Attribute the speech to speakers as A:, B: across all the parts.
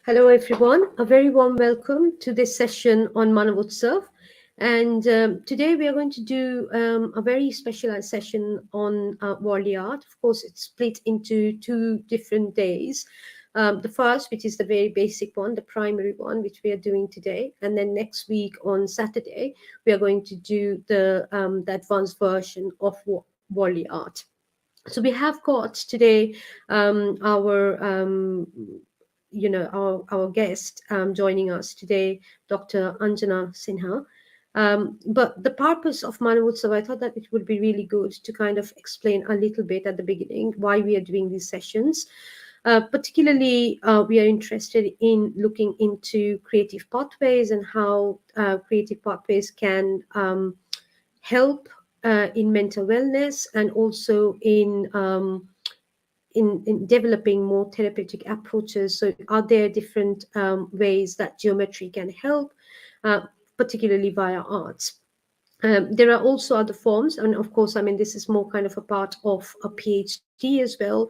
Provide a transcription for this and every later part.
A: Hello, everyone. A very warm welcome to this session on Manav Utsav. And today we are going to do a very specialized session on Warli Art. Of course, it's split into two different days. The first, which is the very basic one, the primary one, which we are doing today. And then next week on Saturday, we are going to do the advanced version of Warli Art. So we have got today our our guest joining us today, Dr. Anjana Sinha. But the purpose of Manav Utsav, I thought that it would be really good to kind of explain a little bit at the beginning why we are doing these sessions. Particularly, we are interested in looking into creative pathways and how creative pathways can help in mental wellness and also in developing more therapeutic approaches. So, are there different ways that geometry can help, particularly via arts? There are also other forms, and of course, I mean, this is more kind of a part of a PhD as well,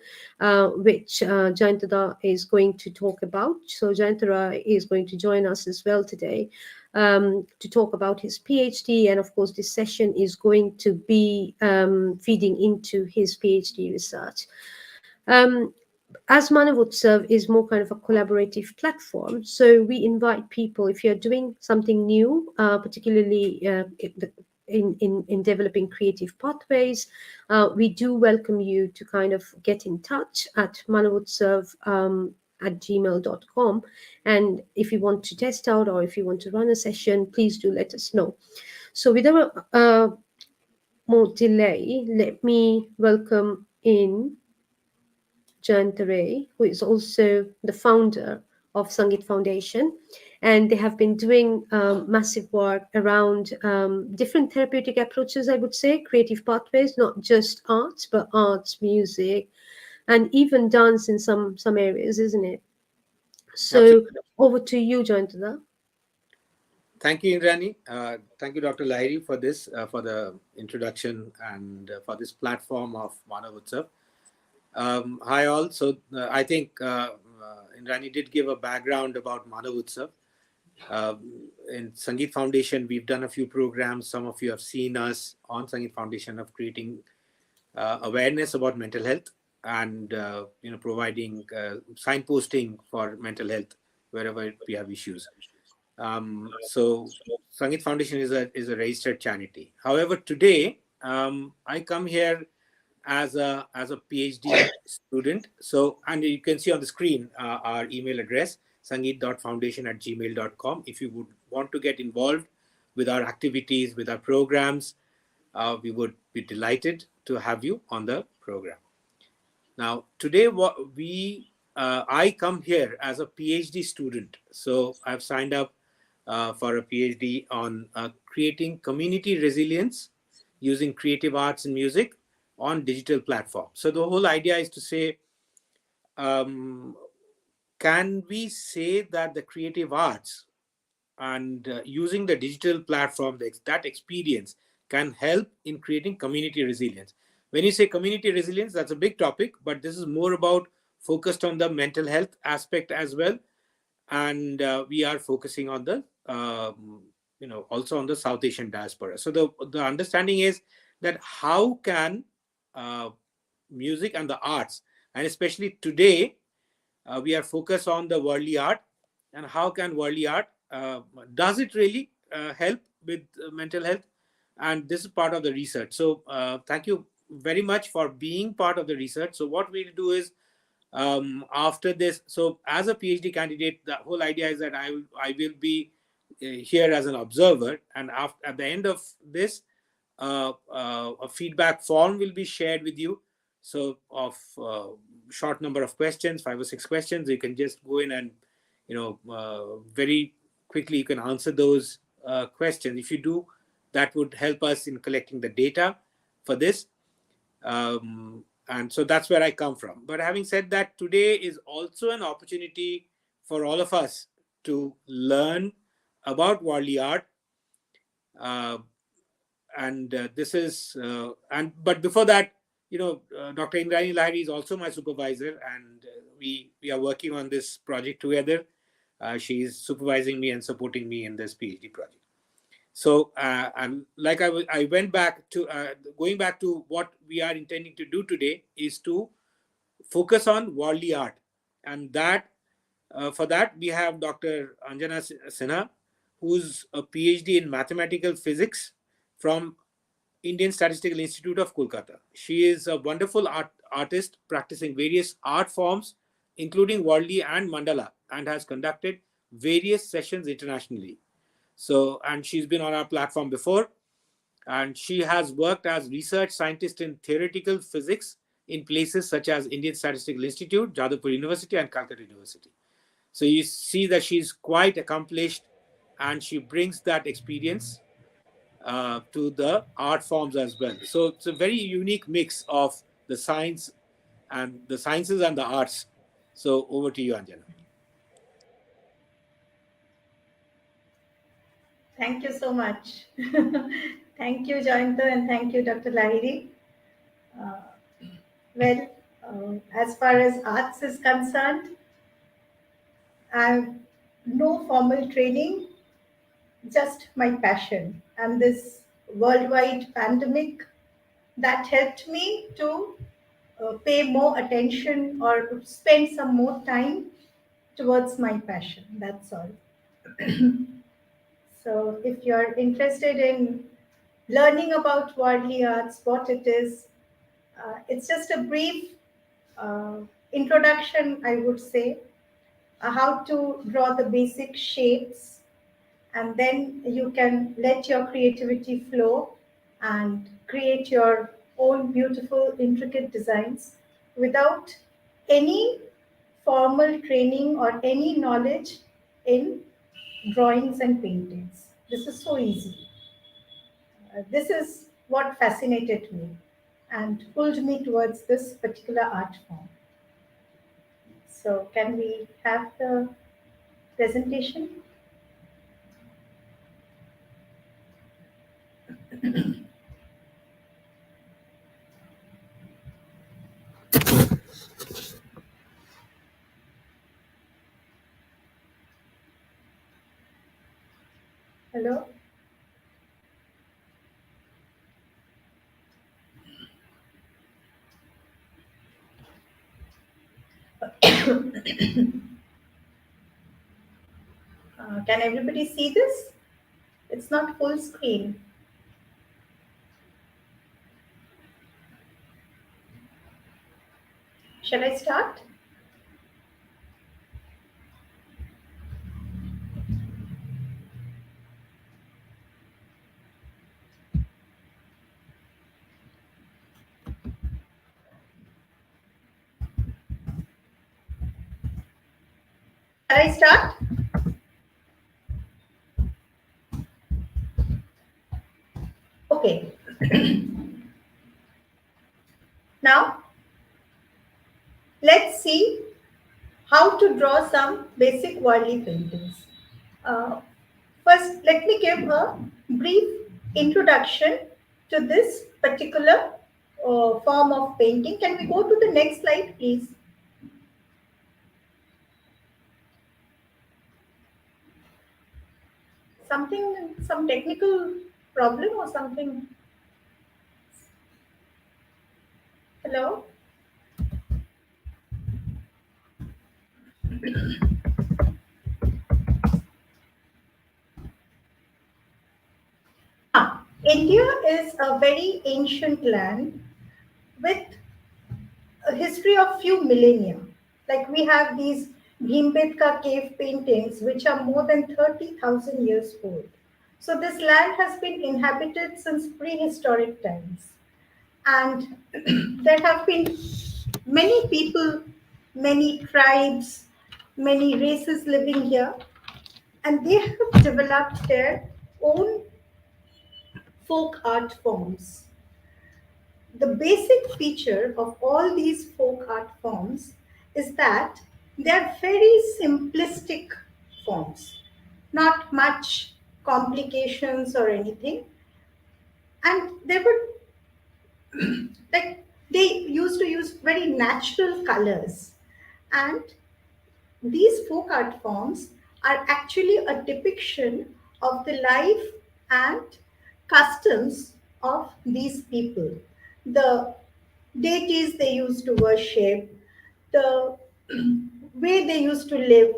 A: which Jayantada is going to talk about. So, Jayantara is going to join us as well today to talk about his PhD, and of course, this session is going to be feeding into his PhD research. Um, as Manav Utsav is more kind of a collaborative platform, so we invite people, if you're doing something new, particularly in developing creative pathways, we do welcome you to kind of get in touch at manavutsav at gmail.com. And if you want to test out or if you want to run a session, please do let us know. So without more delay, let me welcome in Jayant, who is also the founder of Sangeet Foundation. And they have been doing massive work around different therapeutic approaches, I would say, creative pathways, not just arts, but arts, music, and even dance in some areas, isn't it? So
B: Absolutely.
A: over to you, Jayanta.
B: Thank you, Indrani. Thank you, Dr. Lahiri, for this, for the introduction and for this platform of Manav Utsav. Hi, all. So I think Indrani did give a background about Manav Utsav. In Sangeet Foundation, we've done a few programs. Some of you have seen us on Sangeet Foundation of creating awareness about mental health and providing signposting for mental health wherever we have issues. So Sangeet Foundation is a registered charity. However, today I come here as a PhD student. So, and you can see on the screen our email address, sangeet.foundation@gmail.com. If you would want to get involved with our activities, with our programs, we would be delighted to have you on the program. Now, today I come here as a PhD student. So I've signed up for a PhD on creating community resilience using creative arts and music on digital platforms. So the whole idea is to say, can we say that the creative arts and using the digital platform, that experience can help in creating community resilience? When you say community resilience, that's a big topic, but this is more about focused on the mental health aspect as well. And we are focusing on the, also on the South Asian diaspora. So the understanding is that how can music and the arts, and especially today, we are focused on the Warli Art, and how can Warli Art, does it really help with mental health? And this is part of the research. So thank you very much for being part of the research. So what we'll do is, after this, so as a PhD candidate, the whole idea is that I will be here as an observer, and at the end of this, a feedback form will be shared with you. So of short number of questions, 5 or 6 questions, you can just go in and very quickly you can answer those questions. If you do, that would help us in collecting the data for this. And so that's where I come from. But having said that, today is also an opportunity for all of us to learn about Warli Art. This is, but before that, Dr. Indrani Lahiri is also my supervisor, and we are working on this project together. She's supervising me and supporting me in this PhD project. So, and like I went back to going back to what we are intending to do today is to focus on Warli Art, and that for that we have Dr. Anjana Sinha, who's a PhD in mathematical physics from Indian Statistical Institute of Kolkata. She is a wonderful artist practicing various art forms, including Warli and Mandala, and has conducted various sessions internationally. So, and she's been on our platform before, and she has worked as research scientist in theoretical physics in places such as Indian Statistical Institute, Jadavpur University, and Calcutta University. So you see that she's quite accomplished, and she brings that experience to the art forms as well. So it's a very unique mix of the science and the sciences and the arts. So over to you, Anjana.
C: Thank you so much. Thank you, Joyanta, and thank you, Dr. Lahiri. Uh, well, as far as arts is concerned, I have no formal training, just my passion. And this worldwide pandemic that helped me to pay more attention or spend some more time towards my passion. That's all. So, if you're interested in learning about Warli Arts, what it is, it's just a brief uh, introduction, I would say, how to draw the basic shapes, and then you can let your creativity flow and create your own beautiful, intricate designs without any formal training or any knowledge in drawings and paintings. This is so easy. This is what fascinated me and pulled me towards this particular art form. So, can we have the presentation? Hello? Can everybody see this? It's not full screen. Shall I start? Shall I start? Okay. Now, let's see how to draw some basic Warli paintings. Uh, First, let me give a brief introduction to this particular form of painting. Can we go to the next slide, please? Some technical problem or something? Hello? India is a very ancient land with a history of few millennia. Like we have these Bhimbetka cave paintings, which are more than 30,000 years old. So this land has been inhabited since prehistoric times. And there have been many people, many tribes, many races living here, and they have developed their own folk art forms. The basic feature of all these folk art forms is that they are very simplistic forms, not much complications or anything. And they were like they used to use very natural colors. And these folk art forms are actually a depiction of the life and customs of these people. The deities they used to worship, the way they used to live,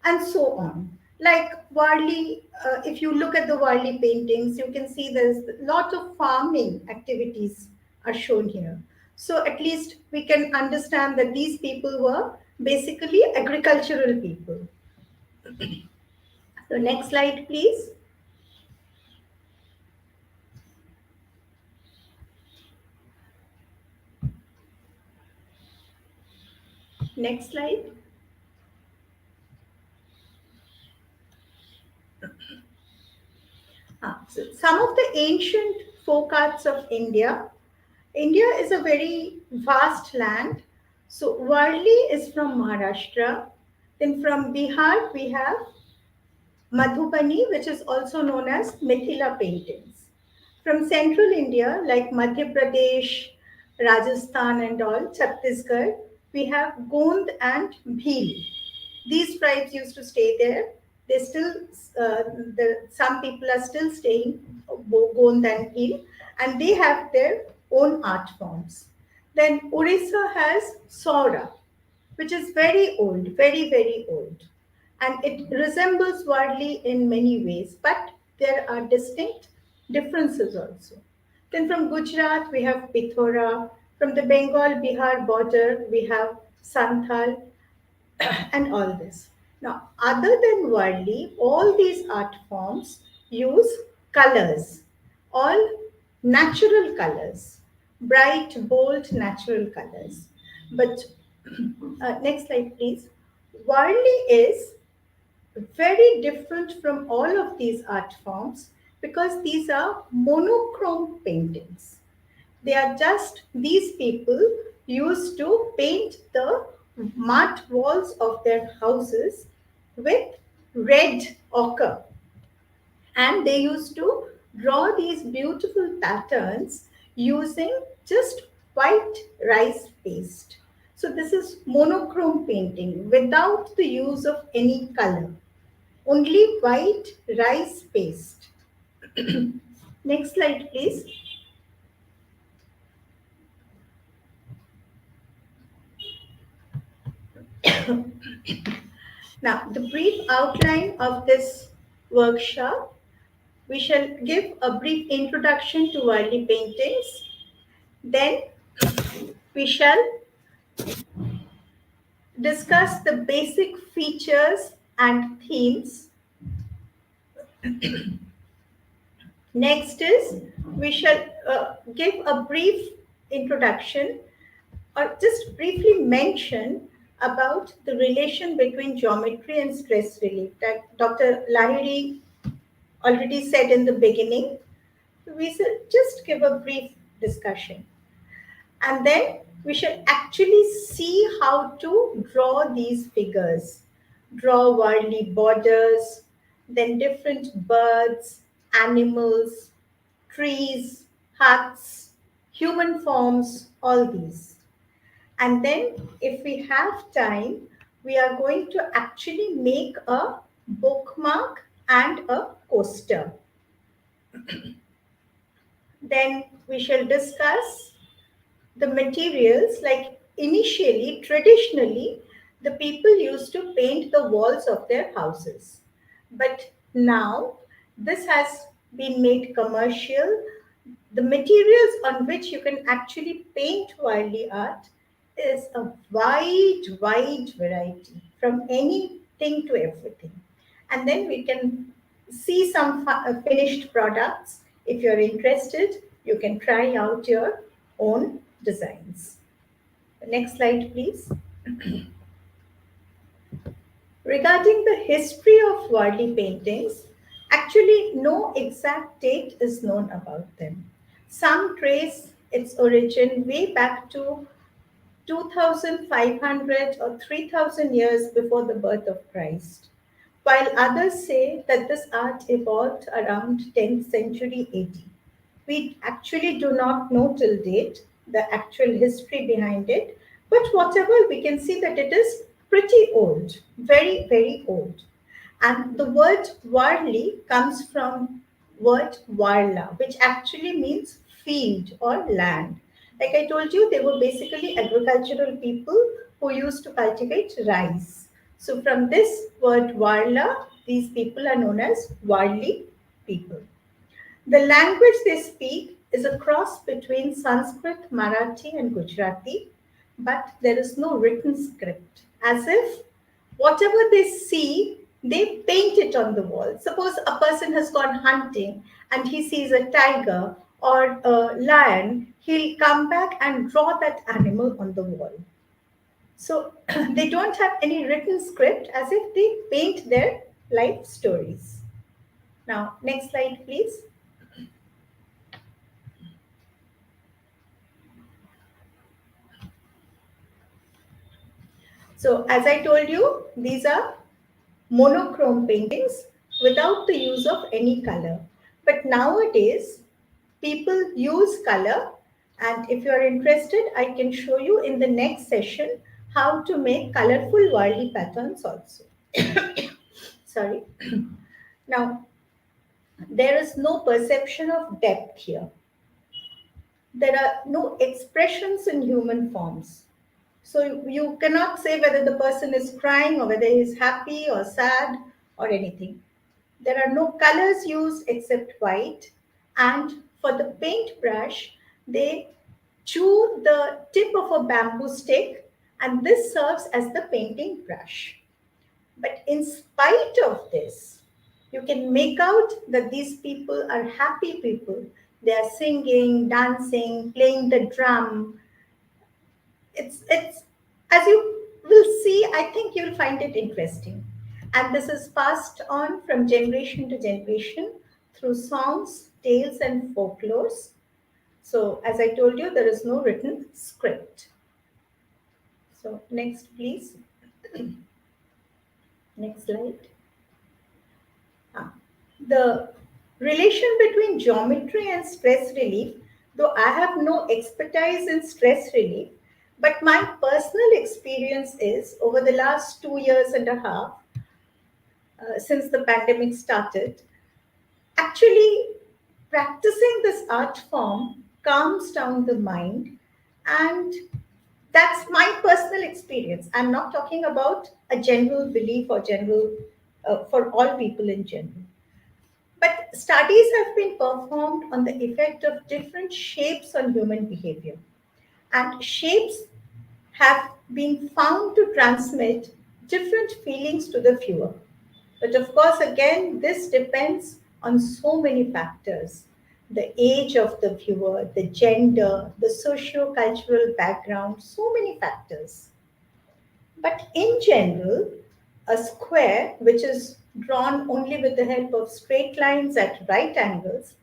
C: and so on. Like Warli, if you look at the Warli paintings, you can see there's a lot of farming activities are shown here. So at least we can understand that these people were basically agricultural people. So next slide, please. Next slide. So some of the ancient folk arts of India. India is a very vast land. So Warli is from Maharashtra. Then from Bihar we have Madhubani, which is also known as Mithila paintings. From central India, like Madhya Pradesh, Rajasthan, and all, Chhattisgarh, we have Gond and Bhil. These tribes used to stay there. They still, some people are still staying Gond and Bhil, and they have their own art forms. Then Orissa has Saura, which is very old, very, very old. And it resembles Warli in many ways, but there are distinct differences also. Then from Gujarat, we have Pithora. From the Bengal Bihar border, we have Santhal and all this. Now, other than Warli, all these art forms use colors, all natural colors, bright, bold, natural colors. But next slide, please. Warli is very different from all of these art forms because these are monochrome paintings. They are just these people used to paint the mud walls of their houses with red ochre, and they used to draw these beautiful patterns using just white rice paste. So this is monochrome painting without the use of any color, only white rice paste. Next slide, please. Now, the brief outline of this workshop, we shall give a brief introduction to Warli paintings. Then we shall discuss the basic features and themes. Next is we shall give a brief introduction or just briefly mention about the relation between geometry and stress relief that Dr. Lahiri already said in the beginning. We shall just give a brief discussion. And then we shall actually see how to draw these figures. Draw Warli borders, then different birds, animals, trees, huts, human forms, all these. And then if we have time, we are going to actually make a bookmark and a coaster. Then we shall discuss the materials. Like initially, traditionally, the people used to paint the walls of their houses. But now this has been made commercial. The materials on which you can actually paint Warli art is a wide variety, from anything to everything. And then we can see some finished products. If you're interested, you can try out your own designs. Next slide, please. Regarding the history of Warli paintings, actually no exact date is known about them. Some trace its origin way back to 2,500 or 3,000 years before the birth of Christ, while others say that this art evolved around 10th century AD. We actually do not know till date the actual history behind it, but whatever, we can see that it is pretty old, very, very old. And the word Warli comes from word Warla, which actually means field or land. Like I told you, they were basically agricultural people who used to cultivate rice. So from this word Warla, these people are known as Warli people. The language they speak is a cross between Sanskrit, Marathi, and Gujarati, but there is no written script. As if whatever they see, they paint it on the wall. Suppose a person has gone hunting and he sees a tiger or a lion, he'll come back and draw that animal on the wall. So they don't have any written script, as if they paint their life stories. Now, next slide, please. So as I told you, these are monochrome paintings without the use of any color. But nowadays, people use color, and if you are interested, I can show you in the next session how to make colorful Warli patterns also. Sorry. Now, there is no perception of depth here. There are no expressions in human forms. So you cannot say whether the person is crying or whether he is happy or sad or anything. There are no colors used except white. And for the paintbrush, they chew the tip of a bamboo stick, and this serves as the painting brush. But in spite of this, you can make out that these people are happy people. They are singing, dancing, playing the drum. It's as you will see, I think you'll find it interesting. And this is passed on from generation to generation through songs, tales, and folklores. So as I told you, there is no written script. So next, please. Next slide. The relation between geometry and stress relief, though I have no expertise in stress relief, but my personal experience is over the last 2 years and a half, since the pandemic started, actually practicing this art form calms down the mind, and that's my personal experience. I'm not talking about a general belief or general for all people in general. But studies have been performed on the effect of different shapes on human behavior. And shapes have been found to transmit different feelings to the viewer. But of course, again, this depends on so many factors: the age of the viewer, the gender, the socio-cultural background, so many factors. But in general, a square, which is drawn only with the help of straight lines at right angles,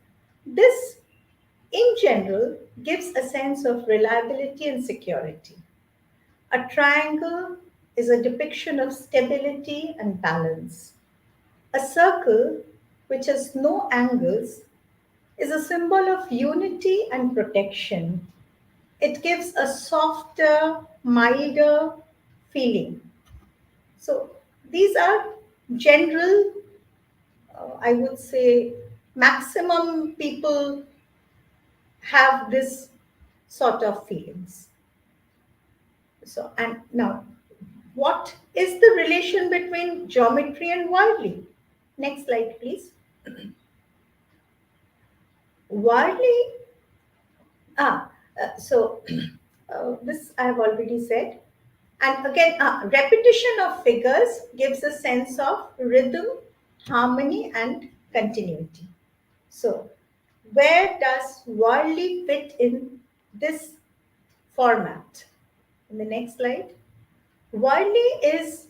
C: this in general gives a sense of reliability and security. A triangle is a depiction of stability and balance. A circle, which has no angles, is a symbol of unity and protection. It gives a softer, milder feeling. So these are general, I would say, maximum people have this sort of feelings. So, and now, what is the relation between geometry and Warli? Next slide, please. Warli, so this I have already said. And again, repetition of figures gives a sense of rhythm, harmony, and continuity. So, where does Warli fit in this format? In the next slide. Warli is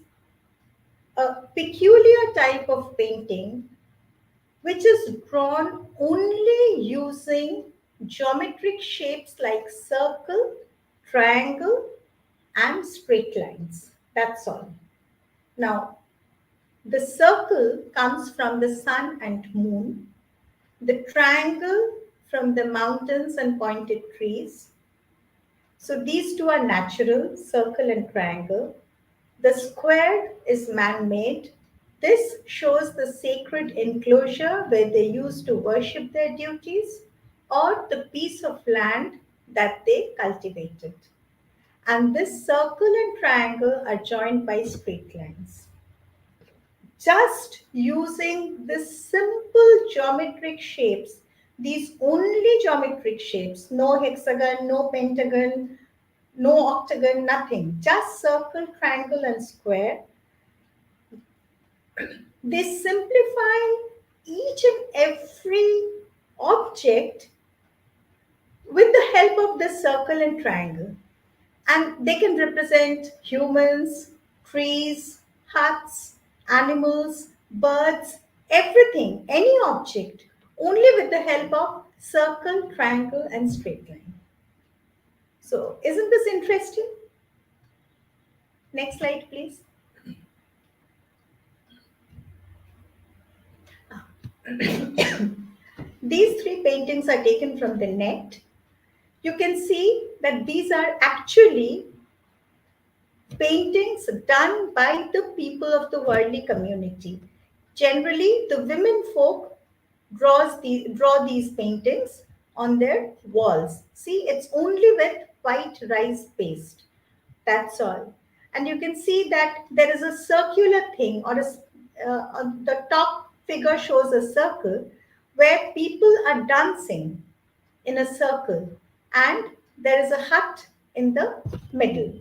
C: a peculiar type of painting which is drawn only using geometric shapes like circle, triangle, and straight lines. That's all. Now, the circle comes from the sun and moon, the triangle from the mountains and pointed trees. So these two are natural, circle and triangle. The square is man-made. This shows the sacred enclosure where they used to worship their deities or the piece of land that they cultivated. And this circle and triangle are joined by straight lines. Just using this simple geometric shapes, these only geometric shapes, no hexagon, no pentagon, no octagon, nothing, just circle, triangle, and square, they simplify each and every object with the help of the circle and triangle. And they can represent humans, trees, huts, animals, birds, everything, any object, only with the help of circle, triangle, and straight line. So, isn't this interesting? Next slide, please. These three paintings are taken from the net. You can see that these are actually paintings done by the people of the Warli community. Generally, the women folk draw these paintings on their walls. See, it's only with white rice paste. That's all. And you can see that there is a circular thing, or the top figure shows a circle where people are dancing in a circle, and there is a hut in the middle.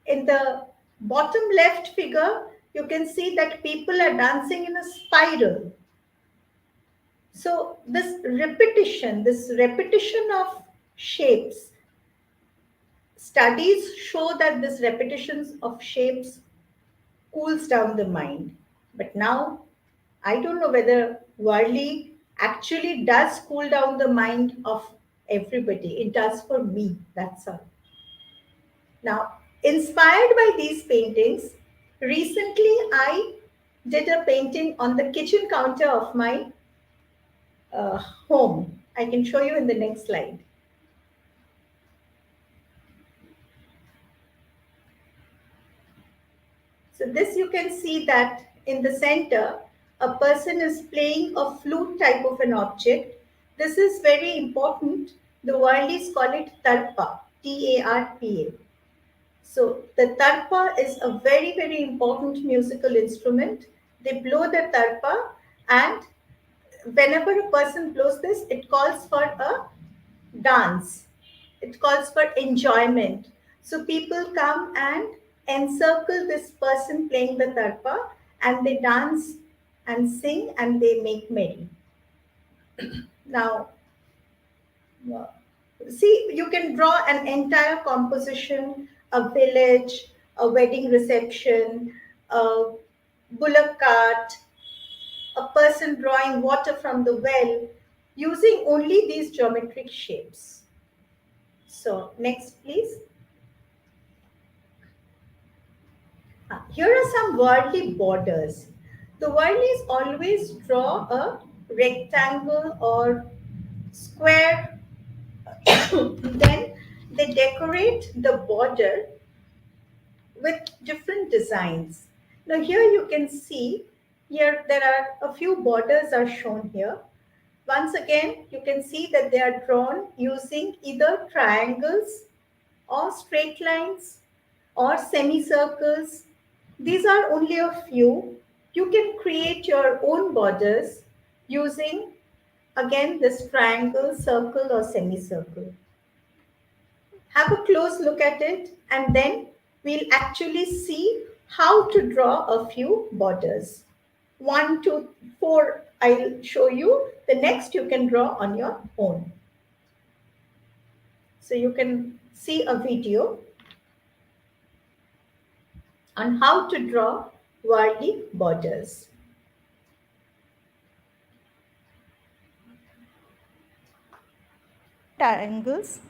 C: In the bottom left figure, you can see that people are dancing in a spiral. So this repetition of shapes, studies show that this repetition of shapes cools down the mind. But now, I don't know whether Warli actually does cool down the mind of everybody. It does for me, that's all. Now, inspired by these paintings, recently I did a painting on the kitchen counter of my home. I can show you in the next slide. So this, you can see that in the center, a person is playing a flute type of an object. This is very important. The Warlis call it tarpa, T-A-R-P-A. So the tarpa is a very, very important musical instrument. They blow the tarpa, and whenever a person blows this, it calls for a dance. It calls for enjoyment. So people come and encircle this person playing the tarpa, and they dance and sing and they make merry. Now, see, you can draw an entire composition, a village, a wedding reception, a bullock cart, a person drawing water from the well, using only these geometric shapes. So, next please. Here are some Warli borders. The Warlis always draw a rectangle or square, then they decorate the border with different designs. Now here you can see, here there are a few borders are shown here. Once again, you can see that they are drawn using either triangles or straight lines or semicircles. These are only a few. You can create your own borders using, again, this triangle, circle or semicircle. Have a close look at it, and then we'll actually see how to draw a few borders. 1, 2, 4, I'll show you. The next you can draw on your own. So you can see a video on how to draw Warli borders. Triangles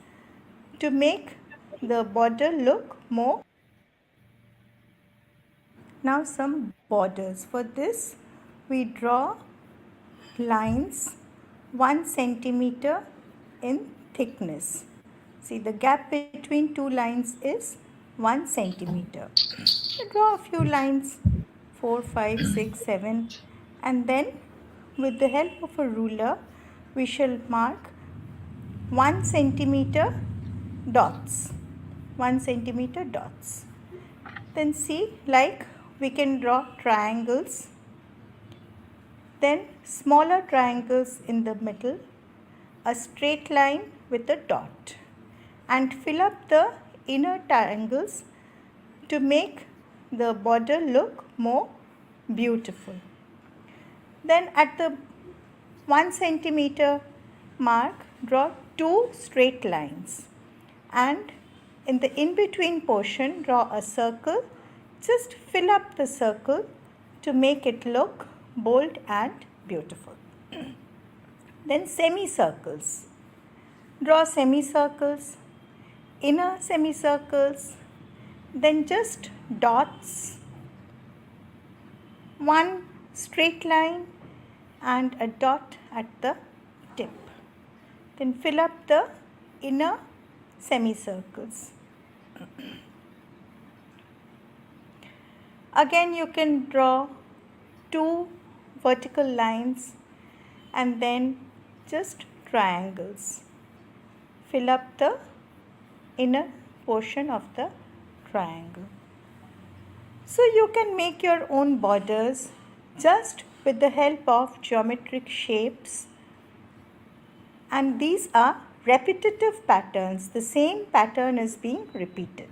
C: to make the border look more. Now some borders. For this, we draw lines 1 centimeter in thickness. See, the gap between two lines is 1 centimeter. Draw a few lines
D: 4, 5, 6, 7, and then with the help of a ruler we shall mark 1 centimeter dots. 1 centimeter dots. Then see, like we can draw triangles, then smaller triangles in the middle, a straight line with a dot, and fill up the inner triangles to make the border look more beautiful. Then at the 1 centimeter mark, draw 2 straight lines, and in the in-between portion draw a circle. Just fill up the circle to make it look bold and beautiful. Then semicircles. Draw semicircles, inner semicircles, then just dots, one straight line and a dot at the tip. Then fill up the inner semicircles. Again you can draw 2 vertical lines and then just triangles. Fill up the inner portion of the triangle. So you can make your own borders just with the help of geometric shapes, and these are repetitive patterns. The same pattern is being repeated.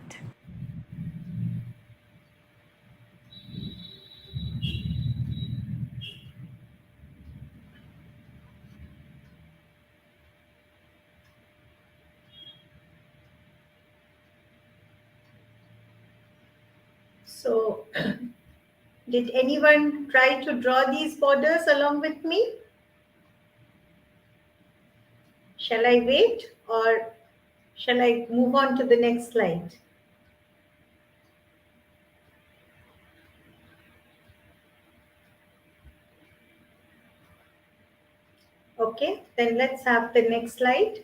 C: So, did anyone try to draw these borders along with me? Shall I wait or shall I move on to the next slide? Okay, then let's have the next slide.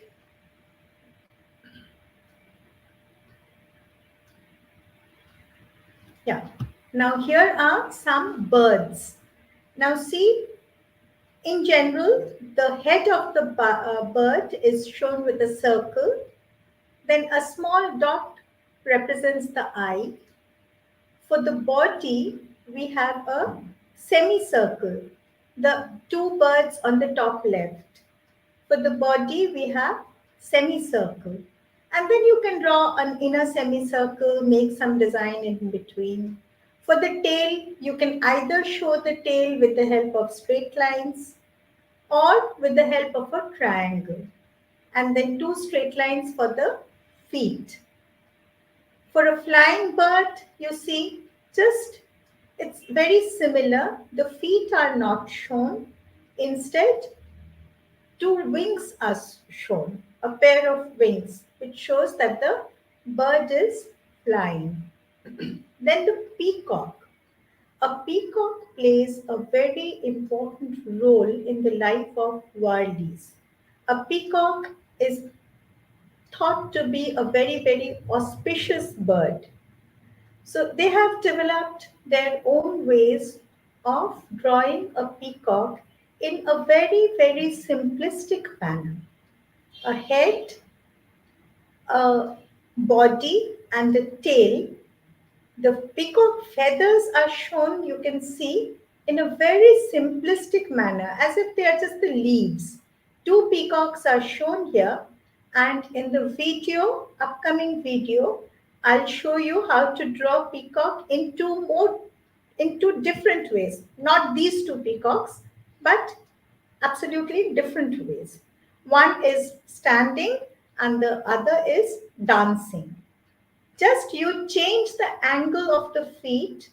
C: Yeah, now here are some birds. Now see, in general, the head of the bird is shown with a circle. Then a small dot represents the eye. For the body, we have a semicircle, the 2 birds on the top left. For the body, we have semicircle. And then you can draw an inner semicircle, make some design in between. For the tail, you can either show the tail with the help of straight lines or with the help of a triangle. And then 2 straight lines for the feet. For a flying bird, you see, it's very similar. The feet are not shown. Instead, 2 wings are shown, a pair of wings, which shows that the bird is flying. Then the peacock. A peacock plays a very important role in the life of Warlis. A peacock is thought to be a very, very auspicious bird. So they have developed their own ways of drawing a peacock in a very, very simplistic manner. A head, a body, and a tail. The peacock feathers are shown, you can see, in a very simplistic manner, as if they are just the leaves. 2 peacocks are shown here, and in the video, upcoming video, I'll show you how to draw peacock in 2 different ways. Not these 2 peacocks, but absolutely different ways. One is standing and the other is dancing. Just you change the angle of the feet.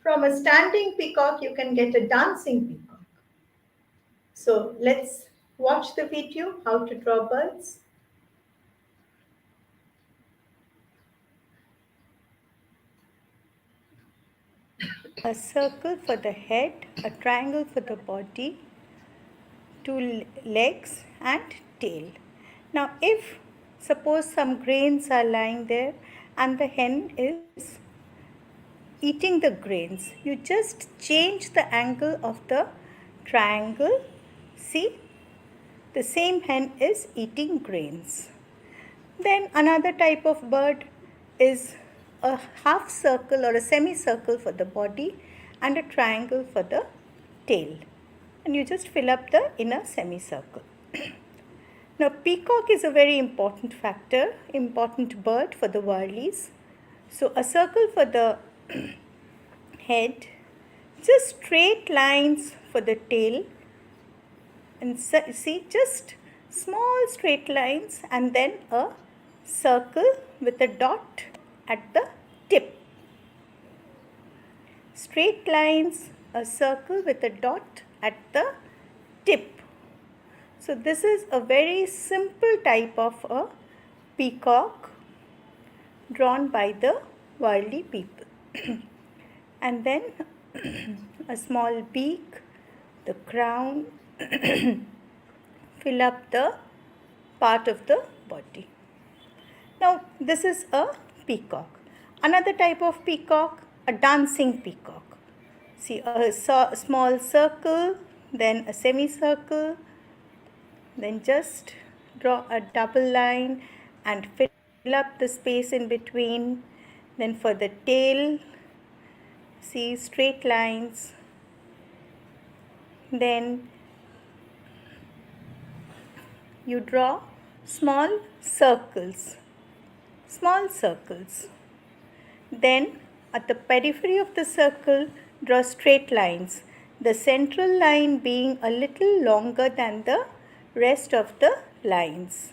C: From a standing peacock, you can get a dancing peacock. So let's watch the video, how to draw birds.
D: A circle for the head, a triangle for the body, 2 legs and tail. Now if suppose some grains are lying there and the hen is eating the grains. You just change the angle of the triangle. See, the same hen is eating grains. Then another type of bird is a half circle or a semicircle for the body and a triangle for the tail. And you just fill up the inner semicircle. Now, peacock is a very important factor, important bird for the Warlis. So, a circle for the head, just straight lines for the tail, and see, just small straight lines, and then a circle with a dot at the tip. Straight lines, a circle with a dot at the tip. So this is a very simple type of a peacock drawn by the Warli people. And then a small beak, the crown, fill up the part of the body. Now this is a peacock. Another type of peacock, a dancing peacock. See, a small circle, then a semicircle, then just draw a double line and fill up the space in between. Then for the tail, see, straight lines. Then you draw small circles. Then at the periphery of the circle, draw straight lines, the central line being a little longer than the rest of the lines.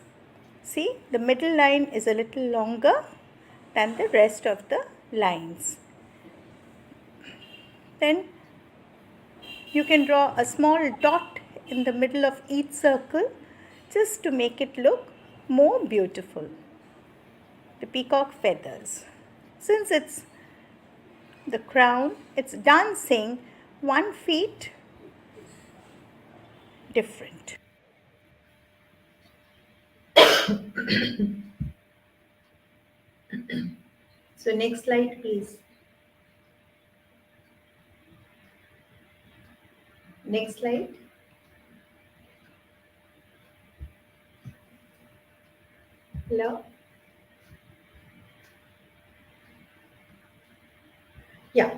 D: See, the middle line is a little longer than the rest of the lines. Then you can draw a small dot in the middle of each circle just to make it look more beautiful. The peacock feathers. Since it's the crown, it's dancing 1 feet different.
C: So next slide, please. Next slide. Hello? Yeah.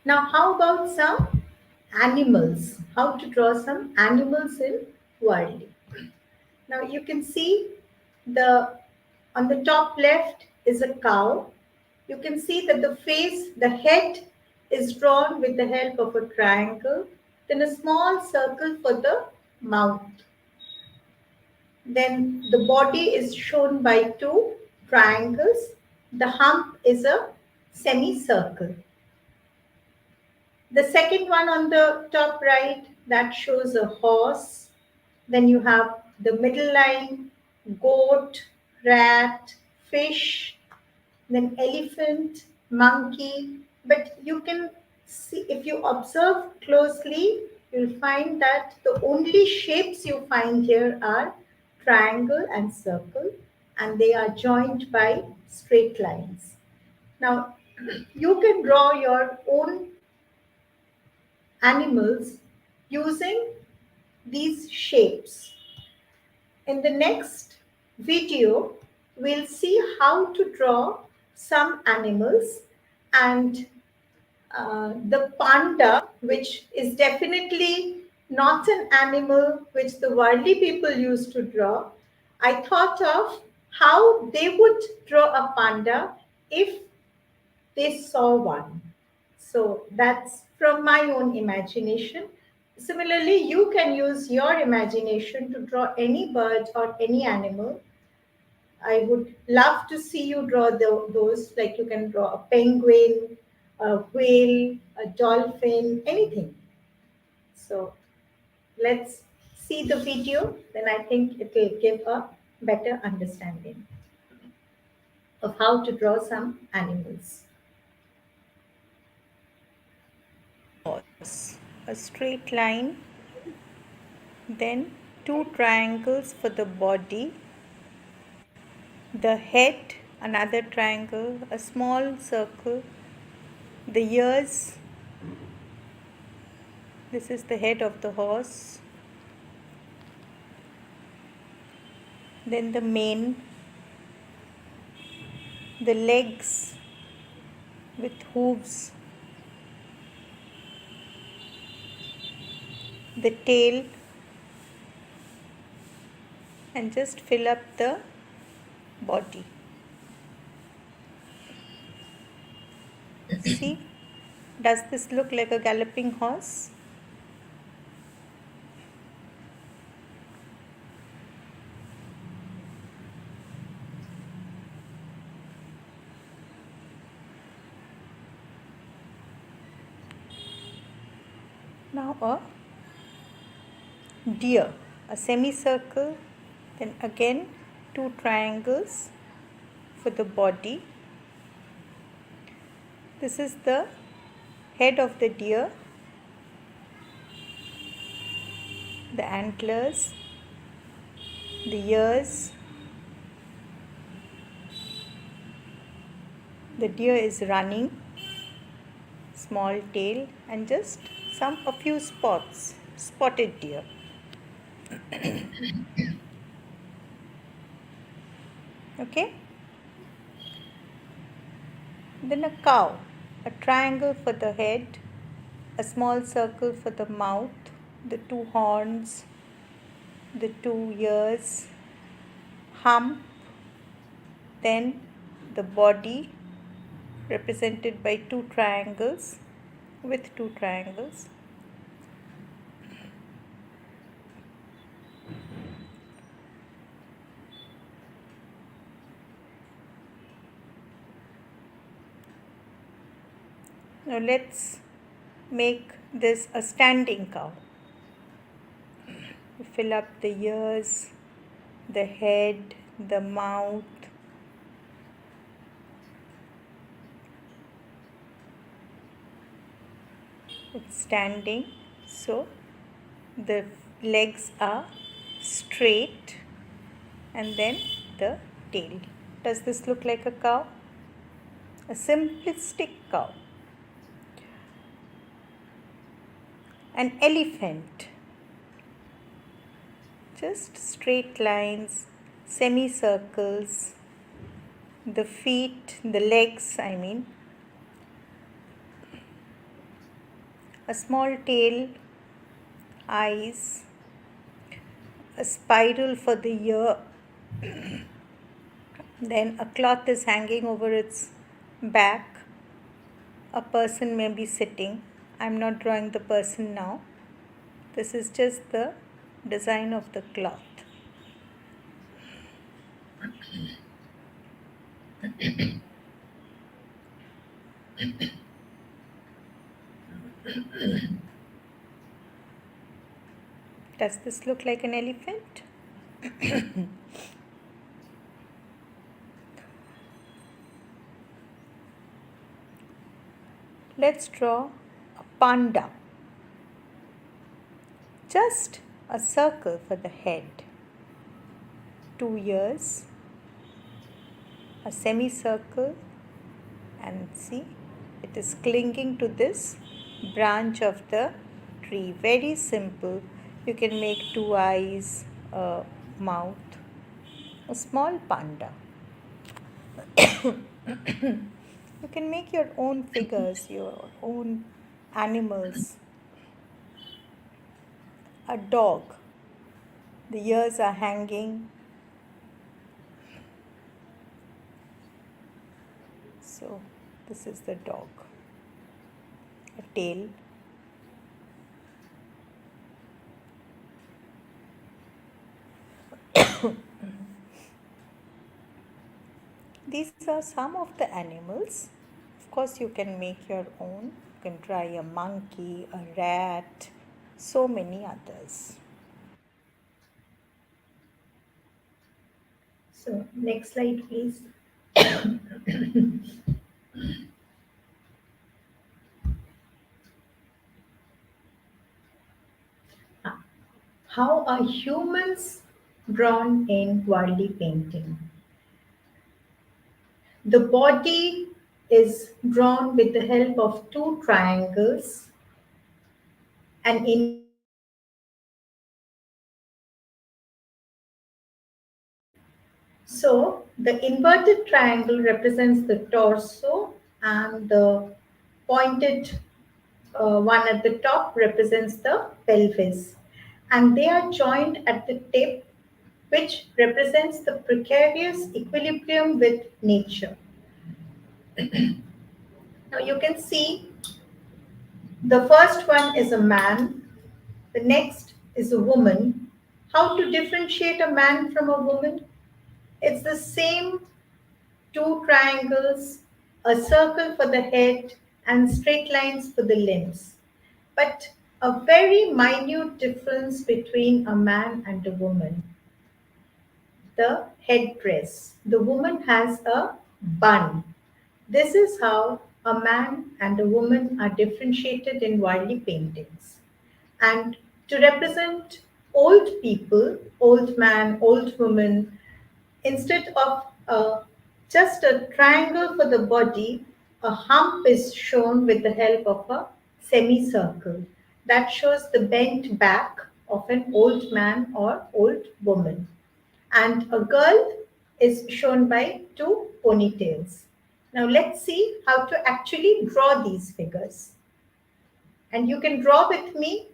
C: Now, how about some animals? How to draw some animals in Warli? Now, you can see on the top left is a cow. You can see that the face, the head is drawn with the help of a triangle, then a small circle for the mouth. Then the body is shown by 2 triangles. The hump is a semicircle. The second one on the top right, that shows a horse. Then you have the middle line, goat, rat, fish, then elephant, monkey. But you can see, if you observe closely, you'll find that the only shapes you find here are triangle and circle, and they are joined by straight lines. Now, you can draw your own animals using these shapes. In the next video, we'll see how to draw some animals, and the panda, which is definitely not an animal which the Warli people used to draw. I thought of how they would draw a panda if they saw one. So that's from my own imagination. Similarly, you can use your imagination to draw any bird or any animal. I would love to see you draw those, like you can draw a penguin, a whale, a dolphin, anything. So let's see the video, then I think it will give a better understanding of how to draw some animals.
D: A straight line, then 2 triangles for the body, the head, another triangle, a small circle, The ears, this is the head of the horse. Then the mane, the legs with hooves, the tail, and just fill up the body. See, does this look like a galloping horse? Now a deer, a semicircle, then again 2 triangles for the body. This is the head of the deer, the antlers, the ears. The deer is running, small tail, and just a few spots, spotted deer. Okay. Then a cow, a triangle for the head, a small circle for the mouth, the 2 horns, the 2 ears, hump, then the body represented by 2 triangles with 2 triangles. Now let's make this a standing cow. Fill up the ears, the head, the mouth. It's standing, so the legs are straight, and then the tail. Does this look like a cow? A simplistic cow. An elephant, just straight lines, semicircles, the feet, the legs, a small tail, eyes, a spiral for the ear, then a cloth is hanging over its back. A person may be sitting. I'm not drawing the person now. This is just the design of the cloth. Does this look like an elephant? Let's draw a panda. Just a circle for the head, 2 ears, a semicircle, and see, it is clinging to this branch of the tree. Very simple. You can make 2 eyes, a mouth, a small panda. You can make your own figures, your own animals. A dog. The ears are hanging. So this is the dog. A tail. These are some of the animals. Of course, you can make your own. You can try a monkey, a rat, so many others.
C: So, next slide, please. How are humans drawn in Warli painting? The body is drawn with the help of two triangles, an inverted triangle and a pointed triangle. So the inverted triangle represents the torso and the pointed one at the top represents the pelvis, and they are joined at the tip, which represents the precarious equilibrium with nature. Now you can see the first one is a man, the next is a woman. How to differentiate a man from a woman? It's the same two triangles, a circle for the head, and straight lines for the limbs. But a very minute difference between a man and a woman: the headdress. The woman has a bun. This is how a man and a woman are differentiated in Warli paintings. And to represent old people, old man, old woman, instead of just a triangle for the body, a hump is shown with the help of a semicircle that shows the bent back of an old man or old woman. And a girl is shown by two ponytails. Now let's see how to actually draw these figures. And you can draw with me,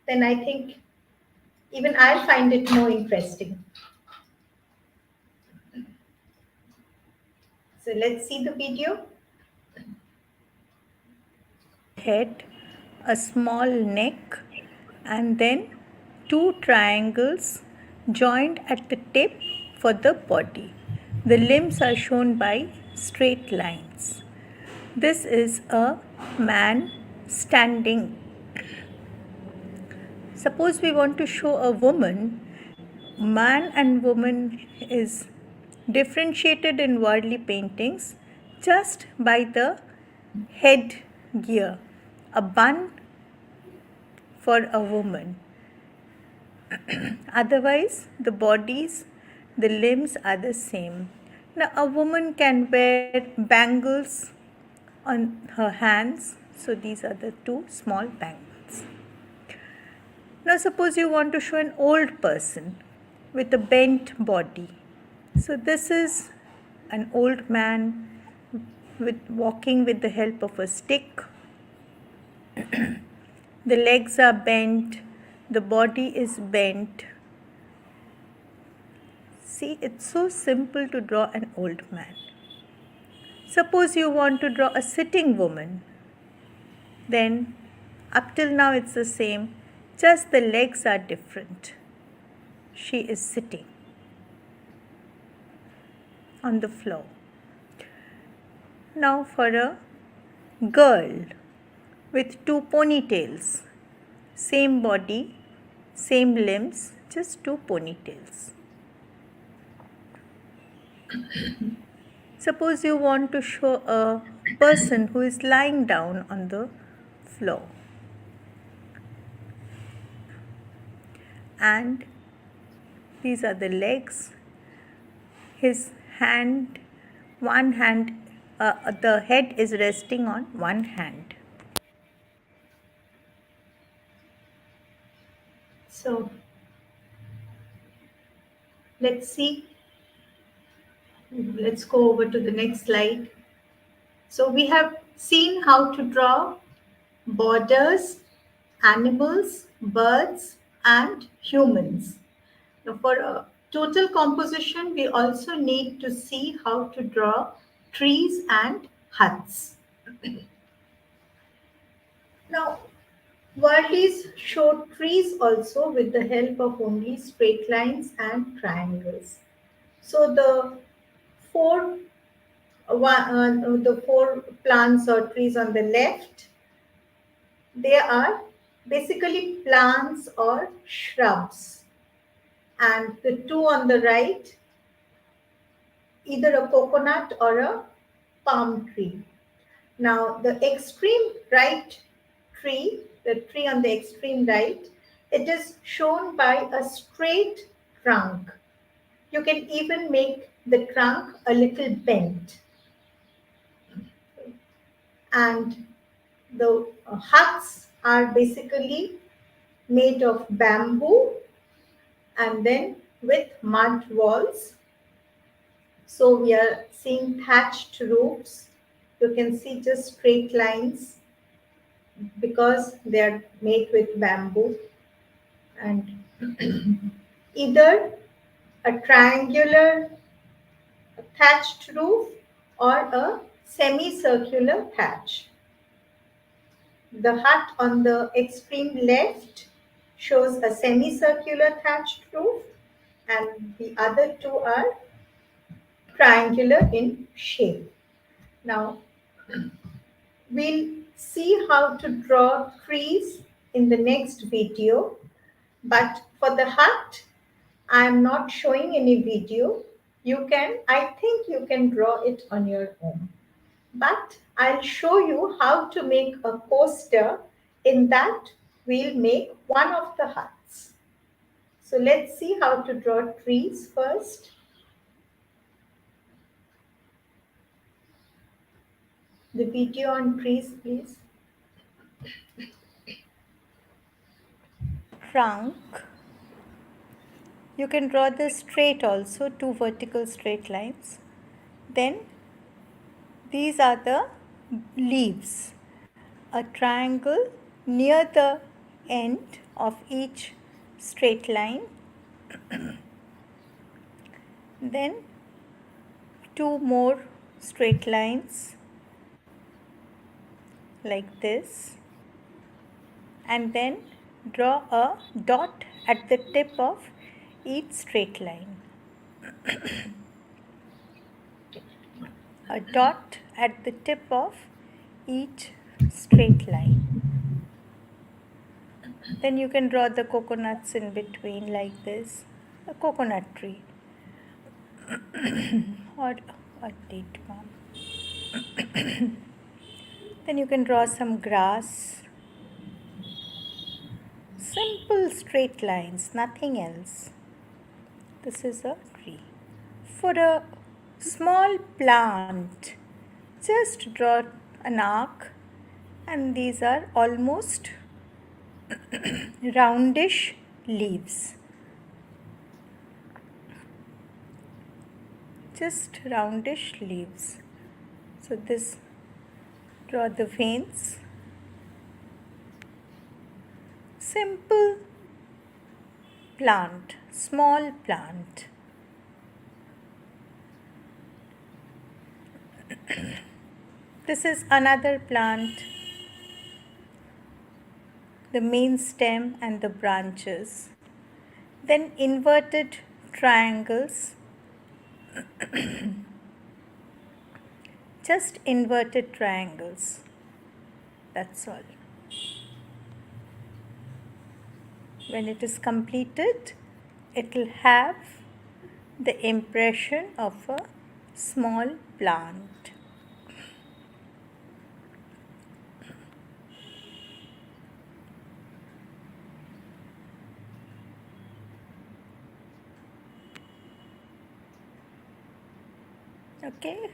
C: then I think even I'll find it more interesting. So let's see the video.
D: Head, a small neck, and then two triangles joined at the tip for the body. The limbs are shown by straight lines. This is a man standing. Suppose we want to show a woman. Man and woman is differentiated in Warli paintings just by the head gear, a bun for a woman. Otherwise, the bodies, the limbs are the same. Now, a woman can wear bangles on her hands. So, these are the two small bangles. Now, suppose you want to show an old person with a bent body. So, this is an old man walking with the help of a stick. The legs are bent, the body is bent. See, it's so simple to draw an old man. Suppose you want to draw a sitting woman, then up till now it's the same, just the legs are different. She is sitting on the floor. Now for a girl with two ponytails, same body, same limbs, just two ponytails. Suppose you want to show a person who is lying down on the floor, and these are the legs. His hand, one hand, the head is resting on one hand.
C: So let's see. Let's go over to the next slide. So we have seen how to draw borders, animals, birds, and humans. Now for a total composition, we also need to see how to draw trees and huts. Now, Warlis showed trees also with the help of only straight lines and triangles. So four the four plants or trees on the left, they are basically plants or shrubs, and the two on the right, either a coconut or a palm tree. Now the extreme right tree, the tree on the extreme right, it is shown by a straight trunk. You can even make the trunk a little bent. And the huts are basically made of bamboo and then with mud walls. So we are seeing thatched roofs. You can see just straight lines because they are made with bamboo, and either a triangular thatched roof or a semicircular thatch. The hut on the extreme left shows a semicircular thatched roof, and the other two are triangular in shape. Now, we'll see how to draw trees in the next video, but for the hut, I am not showing any video. I think you can draw it on your own. But I'll show you how to make a coaster. In that, we'll make one of the huts. So let's see how to draw trees first. The video on trees, please.
D: Trunk. You can draw this straight also, 2 vertical straight lines. Then these are the leaves. A triangle near the end of each straight line. Then 2 more straight lines like this, and then draw a dot at the tip of each straight line. A dot at the tip of each straight line. Then you can draw the coconuts in between like this, a coconut tree or a date palm. Then you can draw some grass. Simple straight lines, nothing else. This is a tree. For a small plant, just draw an arc, and these are almost roundish leaves. Just roundish leaves. So this, draw the veins. Simple plant, small plant. This is another plant, the main stem and the branches. Then inverted triangles. Just inverted triangles. That's all. When it is completed, it will have the impression of a small plant. Okay.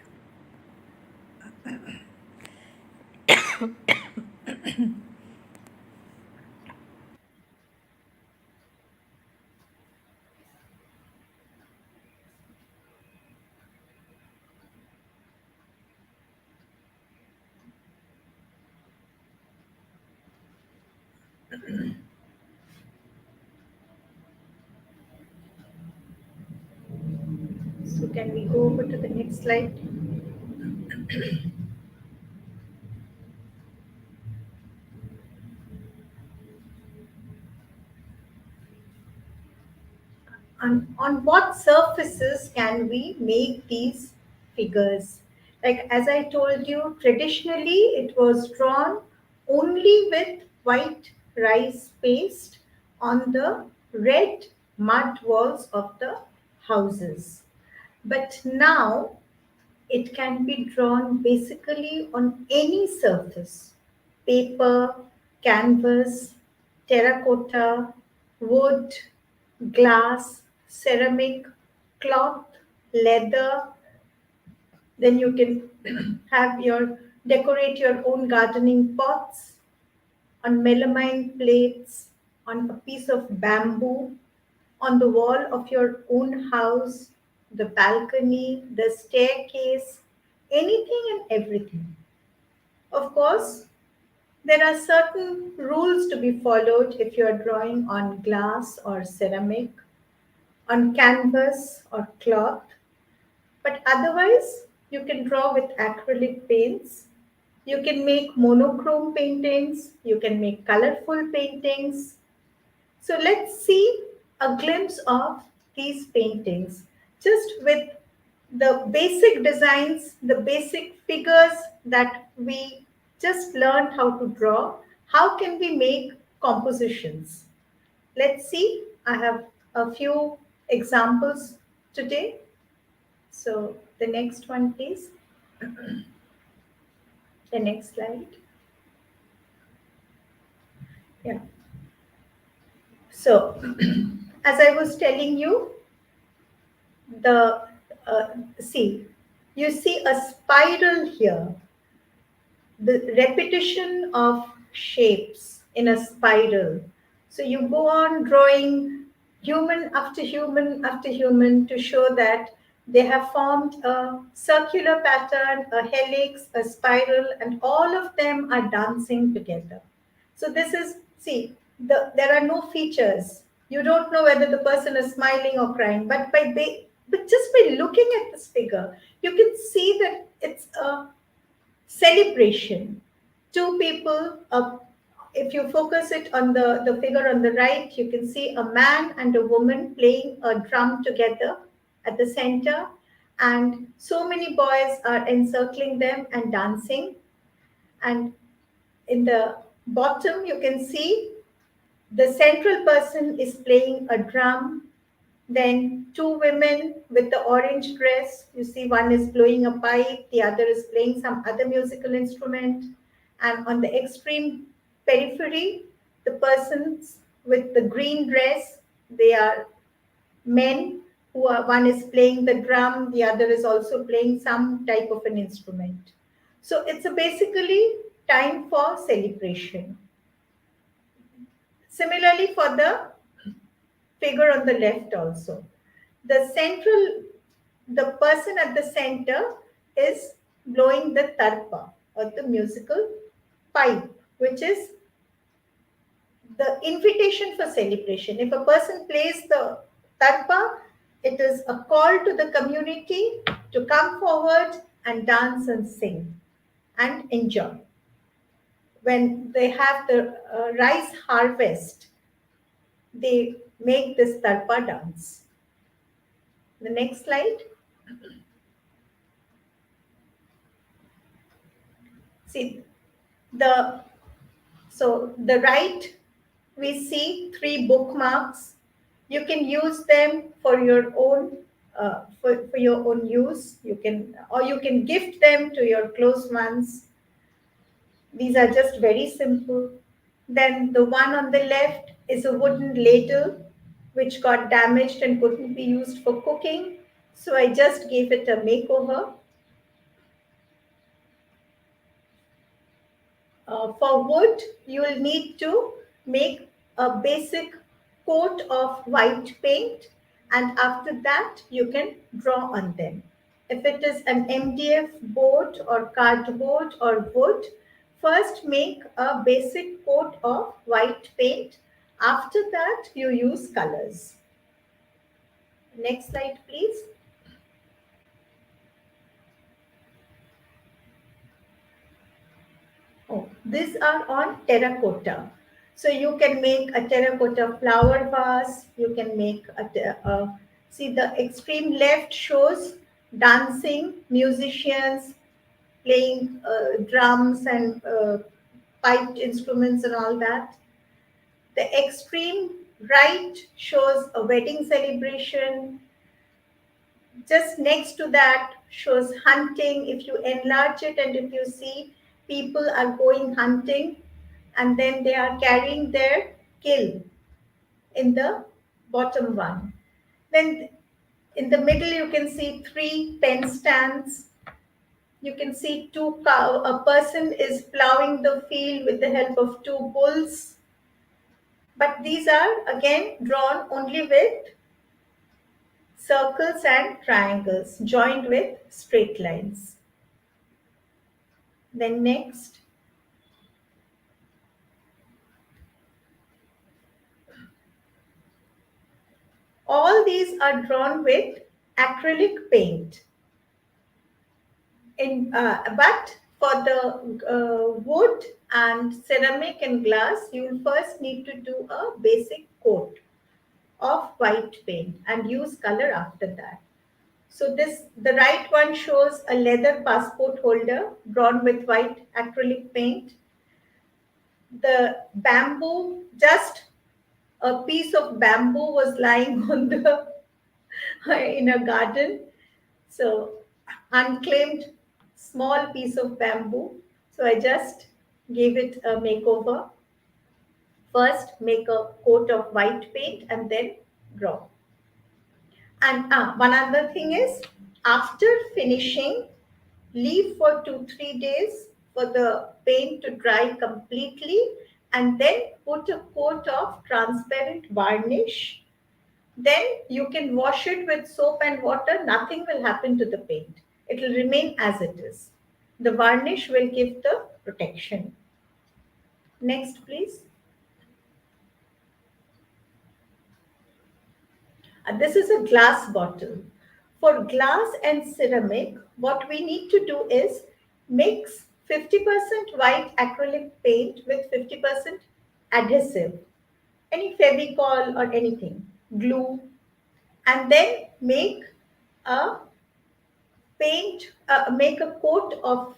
C: So can we go over to the next slide? On what surfaces can we make these figures? Like as I told you, traditionally it was drawn only with white rice paste on the red mud walls of the houses. But now it can be drawn basically on any surface: paper, canvas, terracotta, wood, glass, ceramic, cloth, leather. Then you can have your Decorate your own gardening pots on melamine plates, on a piece of bamboo, on the wall of your own house, the balcony, the staircase, anything and everything. Of course, there are certain rules to be followed if you are drawing on glass or ceramic, on canvas or cloth, but otherwise, you can draw with acrylic paints. You can make monochrome paintings, you can make colorful paintings. So let's see a glimpse of these paintings just with the basic designs, the basic figures that we just learned how to draw. How can we make compositions? Let's see. I have a few examples today. So the next one, please. The next slide. Yeah. So, as I was telling you, the see, you see a spiral here, the repetition of shapes in a spiral. So you go on drawing human after human after human to show that they have formed a circular pattern, a helix, a spiral, and all of them are dancing together. So this is, see, there are no features. You don't know whether the person is smiling or crying, but just by looking at this figure, you can see that it's a celebration. Two people, if you focus it on the figure on the right, you can see a man and a woman playing a drum together at the center, and so many boys are encircling them and dancing. And in the bottom, you can see the central person is playing a drum. Then two women with the orange dress. You see, one is blowing a pipe, the other is playing some other musical instrument. And on the extreme periphery, the persons with the green dress, they are men who are, one is playing the drum, the other is also playing some type of an instrument. So it's a basically time for celebration. Similarly, for the figure on the left also, the person at the center is blowing the tarpa or the musical pipe, which is the invitation for celebration. If a person plays the tarpa, it is a call to the community to come forward and dance and sing and enjoy. When they have the rice harvest, they make this tarpa dance. The next slide. See, the right, we see 3 bookmarks. You can use them for your own for your own use. You can gift them to your close ones. These are just very simple. Then the one on the left is a wooden ladle which got damaged and couldn't be used for cooking. So I just gave it a makeover. For wood, you will need to make a basic coat of white paint, and after that you can draw on them. If it is an MDF board or cardboard or wood, first make a basic coat of white paint. After that, you use colors. Next slide, please. Oh, these are on terracotta. So you can make a terracotta flower vase. You can make see, the extreme left shows dancing musicians playing drums and piped instruments and all that. The extreme right shows a wedding celebration. Just next to that shows hunting. If you enlarge it and if you see, people are going hunting and then they are carrying their kill in the bottom one. Then in the middle you can see 3 pen stands. You can see a person is plowing the field with the help of two bulls. But these are again drawn only with circles and triangles joined with straight lines. Then next, all these are drawn with acrylic paint. But for the wood and ceramic and glass, you will first need to do a basic coat of white paint and use color after that. So the right one shows a leather passport holder drawn with white acrylic paint. The bamboo, just a piece of bamboo was lying on the in a garden. So unclaimed small piece of bamboo. So I just gave it a makeover. First make a coat of white paint and then draw. And one other thing is, after finishing, leave for 2-3 days for the paint to dry completely, and then put a coat of transparent varnish. Then you can wash it with soap and water. Nothing will happen to the paint. It will remain as it is. The varnish will give the protection. Next, please. This is a glass bottle. For glass and ceramic, what we need to do is mix 50% white acrylic paint with 50% adhesive, any Fevicol or anything, glue, and then make a make a coat of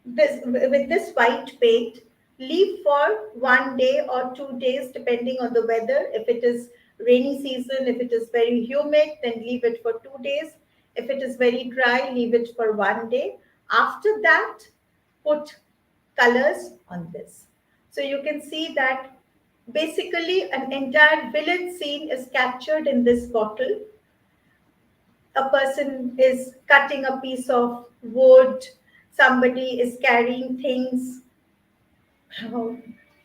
C: this with this white paint. Leave for 1 day or 2 days depending on the weather. If it is rainy season, if it is very humid, then leave it for 2 days. If it is very dry, leave it for 1 day. After that, put colors on this. So you can see that basically an entire village scene is captured in this bottle. A person is cutting a piece of wood, somebody is carrying things,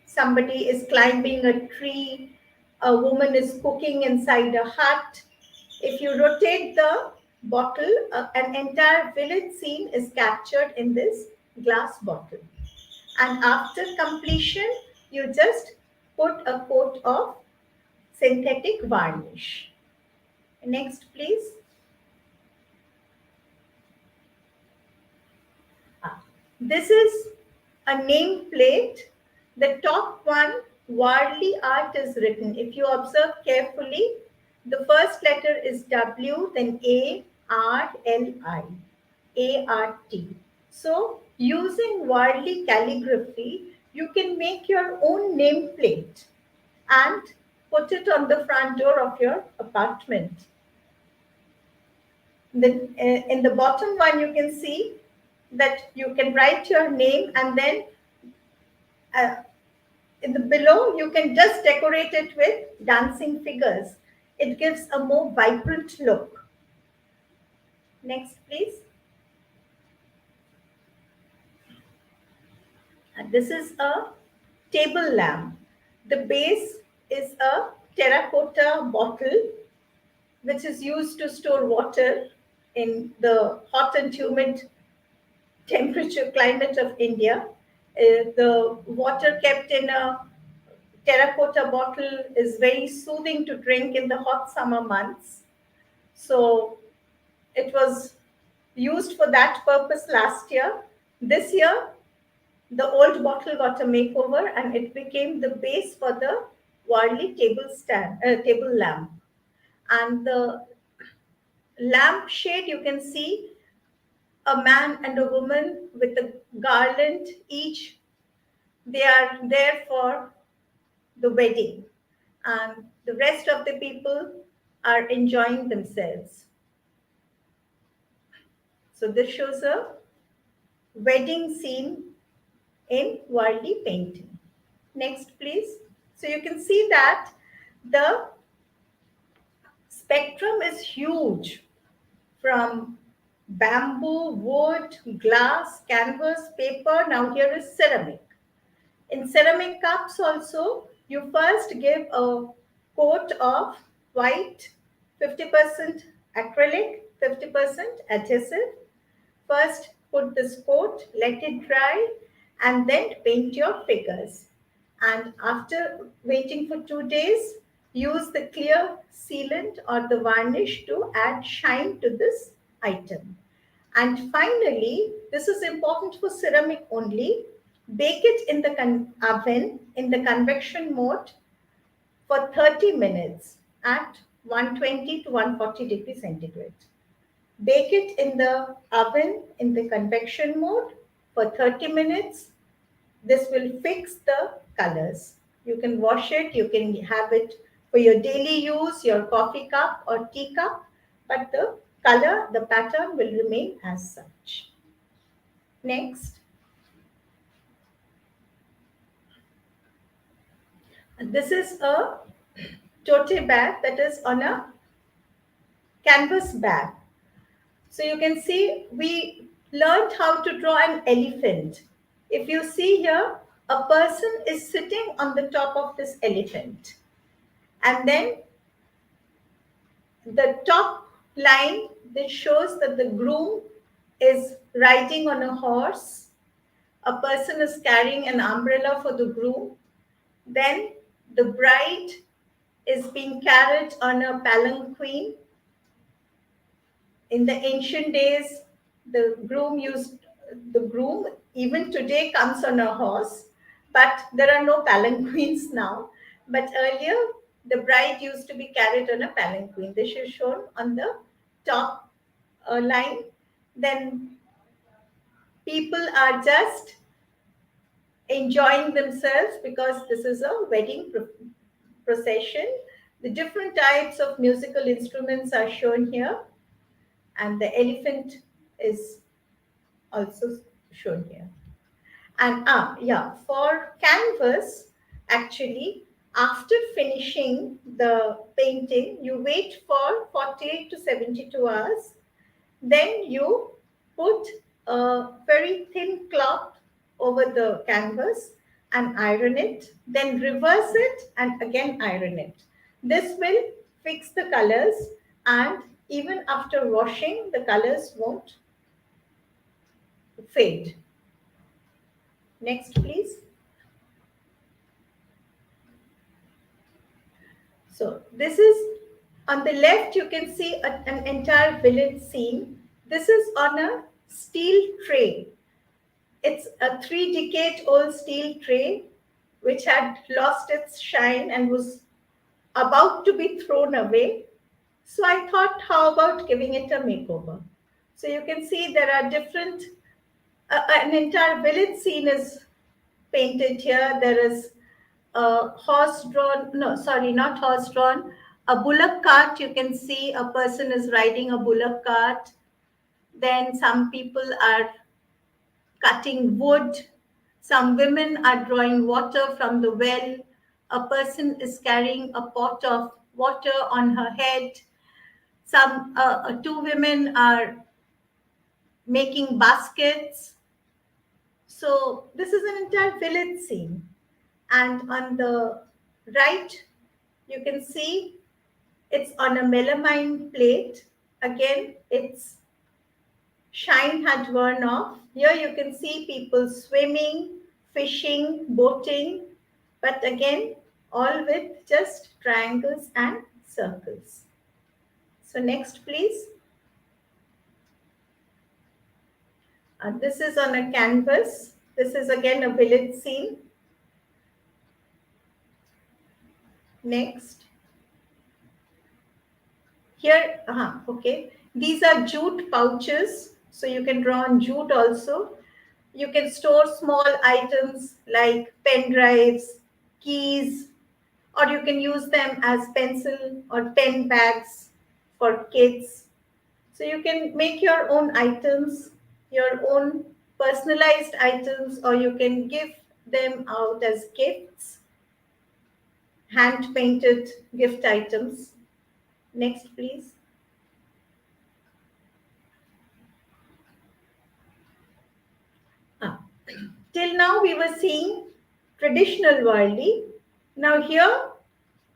C: somebody is climbing a tree, a woman is cooking inside a hut. If you rotate the bottle, an entire village scene is captured in this glass bottle. And after completion, you just put a coat of synthetic varnish. Next, please. This is a name plate. The top one, Warli Art, is written. If you observe carefully, the first letter is W, then A-R-L-I, A-R-T. So, using Warli calligraphy, you can make your own name plate and put it on the front door of your apartment. Then, in the bottom one, you can see that you can write your name, and then in the below you can just decorate it with dancing figures. It gives a more vibrant look. Next, please. And this is a table lamp. The base is a terracotta bottle which is used to store water in the hot and humid temperature climate of India. The water kept in a terracotta bottle is very soothing to drink in the hot summer months. So it was used for that purpose last year. This year, the old bottle got a makeover and it became the base for the Warli table lamp. And the lamp shade, you can see a man and a woman with a garland each. They are there for the wedding, and the rest of the people are enjoying themselves. So this shows a wedding scene in Warli painting. Next, please. So you can see that the spectrum is huge, from bamboo, wood, glass, canvas, paper. Now here is ceramic. In ceramic cups also, you first give a coat of white, 50% acrylic, 50% adhesive. First put this coat, let it dry, and then paint your figures. And after waiting for 2 days, use the clear sealant or the varnish to add shine to this item. And finally, this is important for ceramic only, bake it in the oven in the convection mode for 30 minutes at 120 to 140 degrees centigrade. Bake it in the oven in the convection mode for 30 minutes. This will fix the colors. You can wash it, you can have it for your daily use, your coffee cup or tea cup, but the color, the pattern will remain as such. Next. This is a tote bag that is on a canvas bag. So you can see we learned how to draw an elephant. If you see here, a person is sitting on the top of this elephant. And then the top line, this shows that the groom is riding on a horse. A person is carrying an umbrella for the groom. Then the bride is being carried on a palanquin. In the ancient days, the groom even today comes on a horse, but there are no palanquins now. But earlier, the bride used to be carried on a palanquin. This is shown on the top line. Then people are just enjoying themselves because this is a wedding procession. The different types of musical instruments are shown here, and the elephant is also shown here. And for canvas, actually, after finishing the painting, you wait for 48 to 72 hours. Then you put a very thin cloth over the canvas and iron it, then reverse it and again iron it. This will fix the colors, and even after washing, the colors won't fade. Next, please. So this is on the left, you can see an entire village scene. This is on a steel tray. It's a 3-decade-old steel tray which had lost its shine and was about to be thrown away. So I thought, how about giving it a makeover? So you can see there are different, an entire village scene is painted here. There is a horse-drawn, no, sorry, not horse-drawn, a bullock cart. You can see a person is riding a bullock cart. Then some people are cutting wood. Some women are drawing water from the well. A person is carrying a pot of water on her head. Two women are making baskets. So this is an entire village scene. And on the right, you can see it's on a melamine plate. Again, its shine had worn off. Here you can see people swimming, fishing, boating, but again, all with just triangles and circles. So next, please. This is on a canvas. This is again a village scene. Next. Here, okay. These are jute pouches. So you can draw on jute also. You can store small items like pen drives, keys, or you can use them as pencil or pen bags for kids. So you can make your own items, your own personalized items, or you can give them out as gifts, hand painted gift items. Next, please. Till now we were seeing traditional Warli. Now here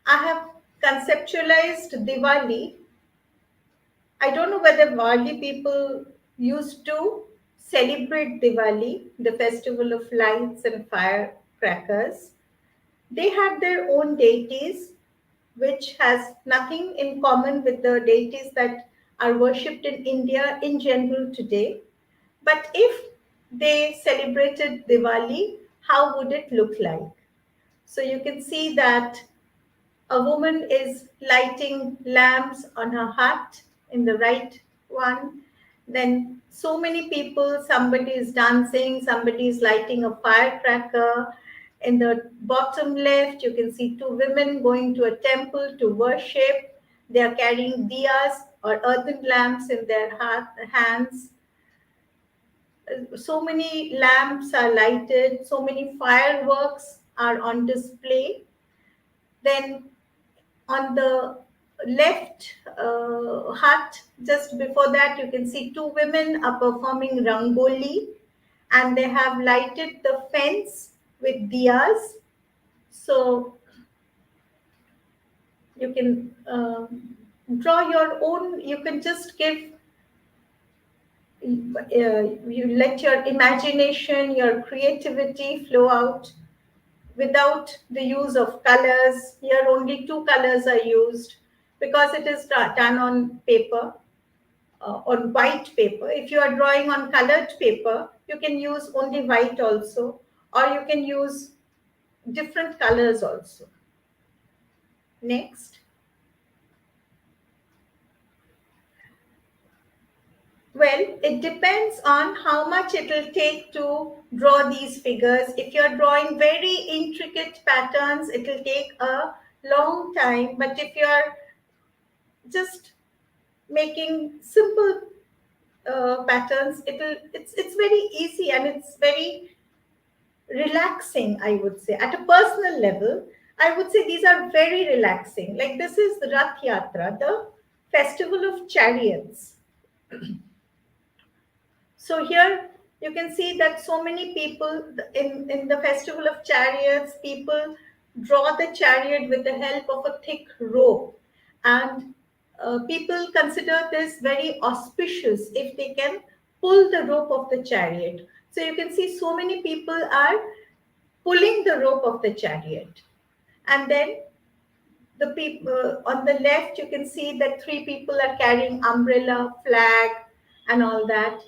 C: I have conceptualized Diwali. I don't know whether Warli people used to celebrate Diwali, the festival of lights and firecrackers. They had their own deities, which has nothing in common with the deities that are worshipped in India in general today. But if they celebrated Diwali, how would it look like? So you can see that a woman is lighting lamps on her hut in the right one. Then so many people, somebody is dancing, somebody is lighting a firecracker. In the bottom left, you can see two women going to a temple to worship. They are carrying diyas or earthen lamps in their hands. So many lamps are lighted, so many fireworks are on display. Then on the left hut, just before that, you can see two women are performing rangoli, and they have lighted the fence with diyas. So you can draw your own, you can just give, you let your imagination, your creativity flow out without the use of colors. Here only two colors are used because it is done on paper, on white paper. If you are drawing on colored paper, you can use only white also, or you can use different colors also. Next. Well, it depends on how much it will take to draw these figures. If you're drawing very intricate patterns, it will take a long time. But if you're just making simple patterns, it's very easy and it's very relaxing, I would say. At a personal level, I would say these are very relaxing. Like this is the Rath Yatra, the festival of chariots. So here you can see that so many people in the festival of chariots, people draw the chariot with the help of a thick rope. And people consider this very auspicious if they can pull the rope of the chariot. So you can see so many people are pulling the rope of the chariot. And then the people on the left, you can see that three people are carrying umbrella, flag, and all that.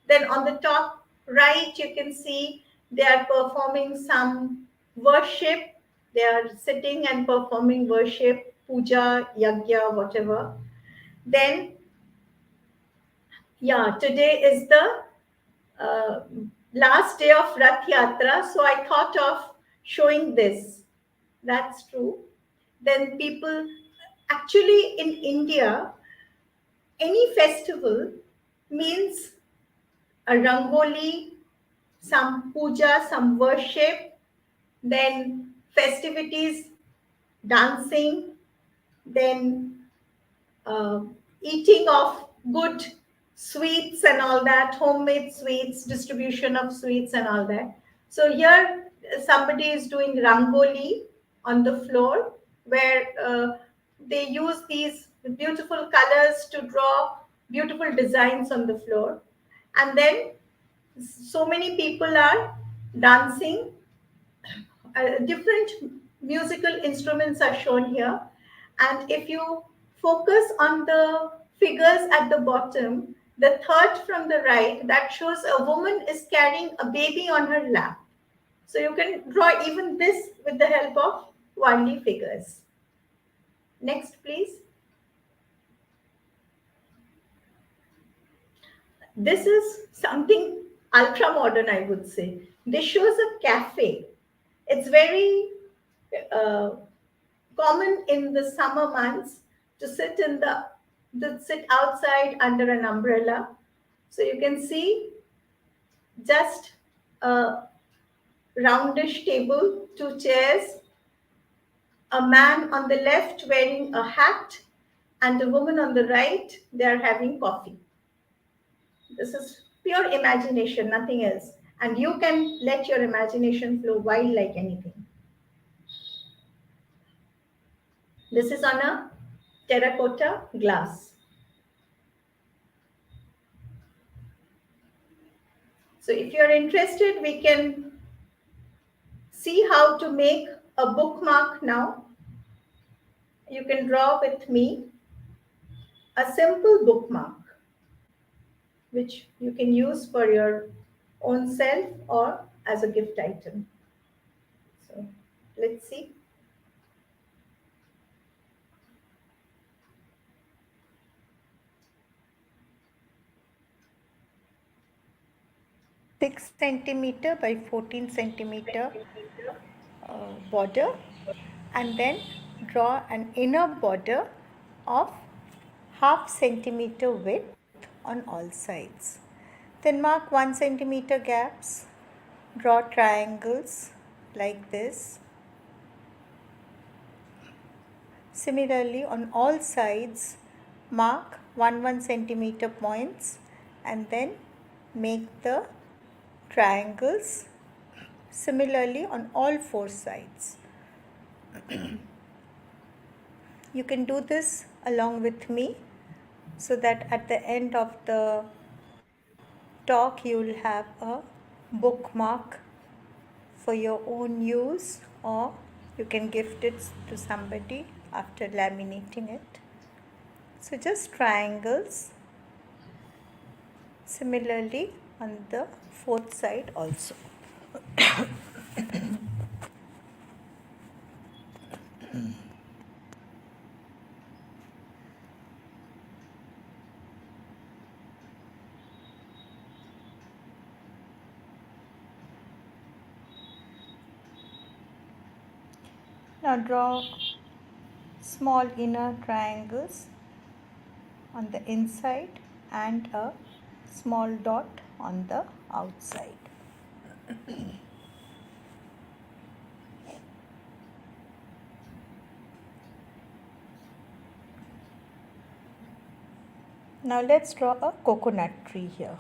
C: Then on the top right, you can see they are performing some worship. They are sitting and performing worship, puja, yagya, whatever. Then, yeah, today is the uh, last day of Rath Yatra, so I thought of showing this. That's true. Then people, actually in India, any festival means a rangoli, some puja, some worship, then festivities, dancing, then uh, eating of good sweets and all that, homemade sweets, distribution of sweets and all that. So here somebody is doing rangoli on the floor where they use these beautiful colors to draw beautiful designs on the floor. And then so many people are dancing. Different musical instruments are shown here. And if you focus on the figures at the bottom, the third from the right, that shows a woman is carrying a baby on her lap. So you can draw even this with the help of Warli figures. Next, please. This is something ultra modern, I would say. This shows a cafe. It's very uh, common in the summer months to sit sit outside under an umbrella. So you can see just a roundish table, two chairs, a man on the left wearing a hat, and a woman on the right. They are having coffee. This is pure imagination, nothing else. and you can let your imagination flow wild like anything. This is on a terracotta glass. So if you're interested, we can see how to make a bookmark now. You can draw with me a simple bookmark, which you can use for your own self or as a gift item. So let's see.
D: 6 centimeter by 14 centimeter border, and then draw an inner border of half centimeter width on all sides. Then mark 1 centimeter gaps, draw triangles like this. Similarly, on all sides, mark 1 centimeter points and then make the triangles similarly on all four sides. You can do this along with me so that at the end of the talk you will have a bookmark for your own use, or you can gift it to somebody after laminating it. So just triangles, similarly on the fourth side also. Now draw small inner triangles on the inside and a small dot on the outside. Now let's draw a coconut tree here.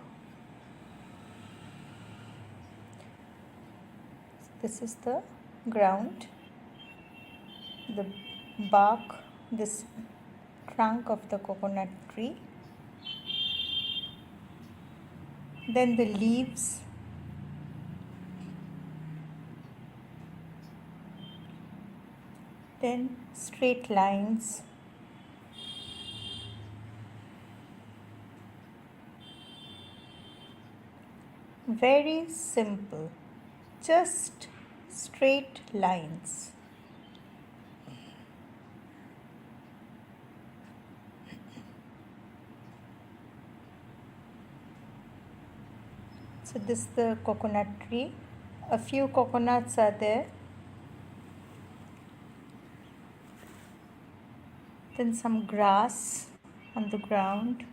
D: This is the ground, the bark, this trunk of the coconut tree, then the leaves, then straight lines, very simple, just straight lines. So this is the coconut tree. A few coconuts are there. Then some grass on the ground.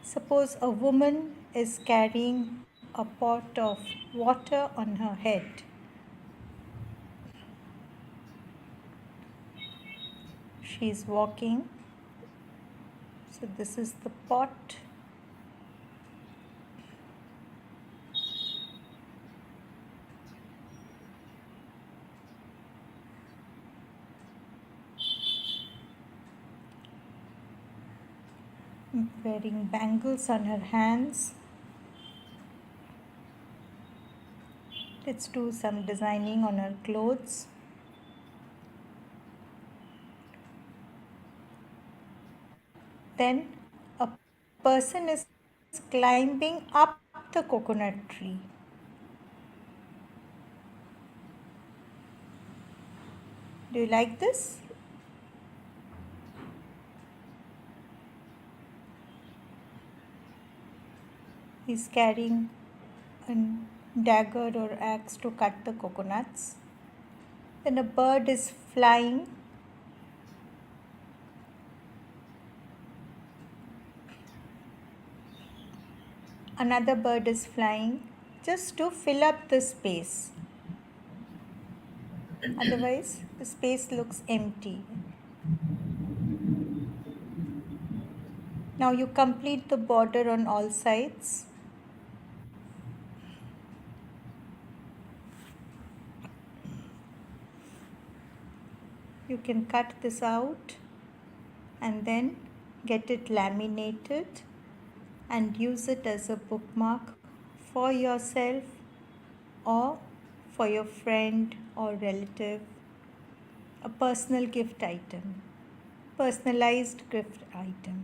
D: Suppose a woman is carrying a pot of water on her head. She is walking. So this is the pot. Wearing bangles on her hands. Let's do some designing on her clothes. Then a person is climbing up the coconut tree. Do you like this? He's carrying a dagger or axe to cut the coconuts. Then a bird is flying. Another bird is flying just to fill up the space. Otherwise, the space looks empty. Now you complete the border on all sides. You can cut this out and then get it laminated and use it as a bookmark for yourself or for your friend or relative, a personal gift item, personalized gift item.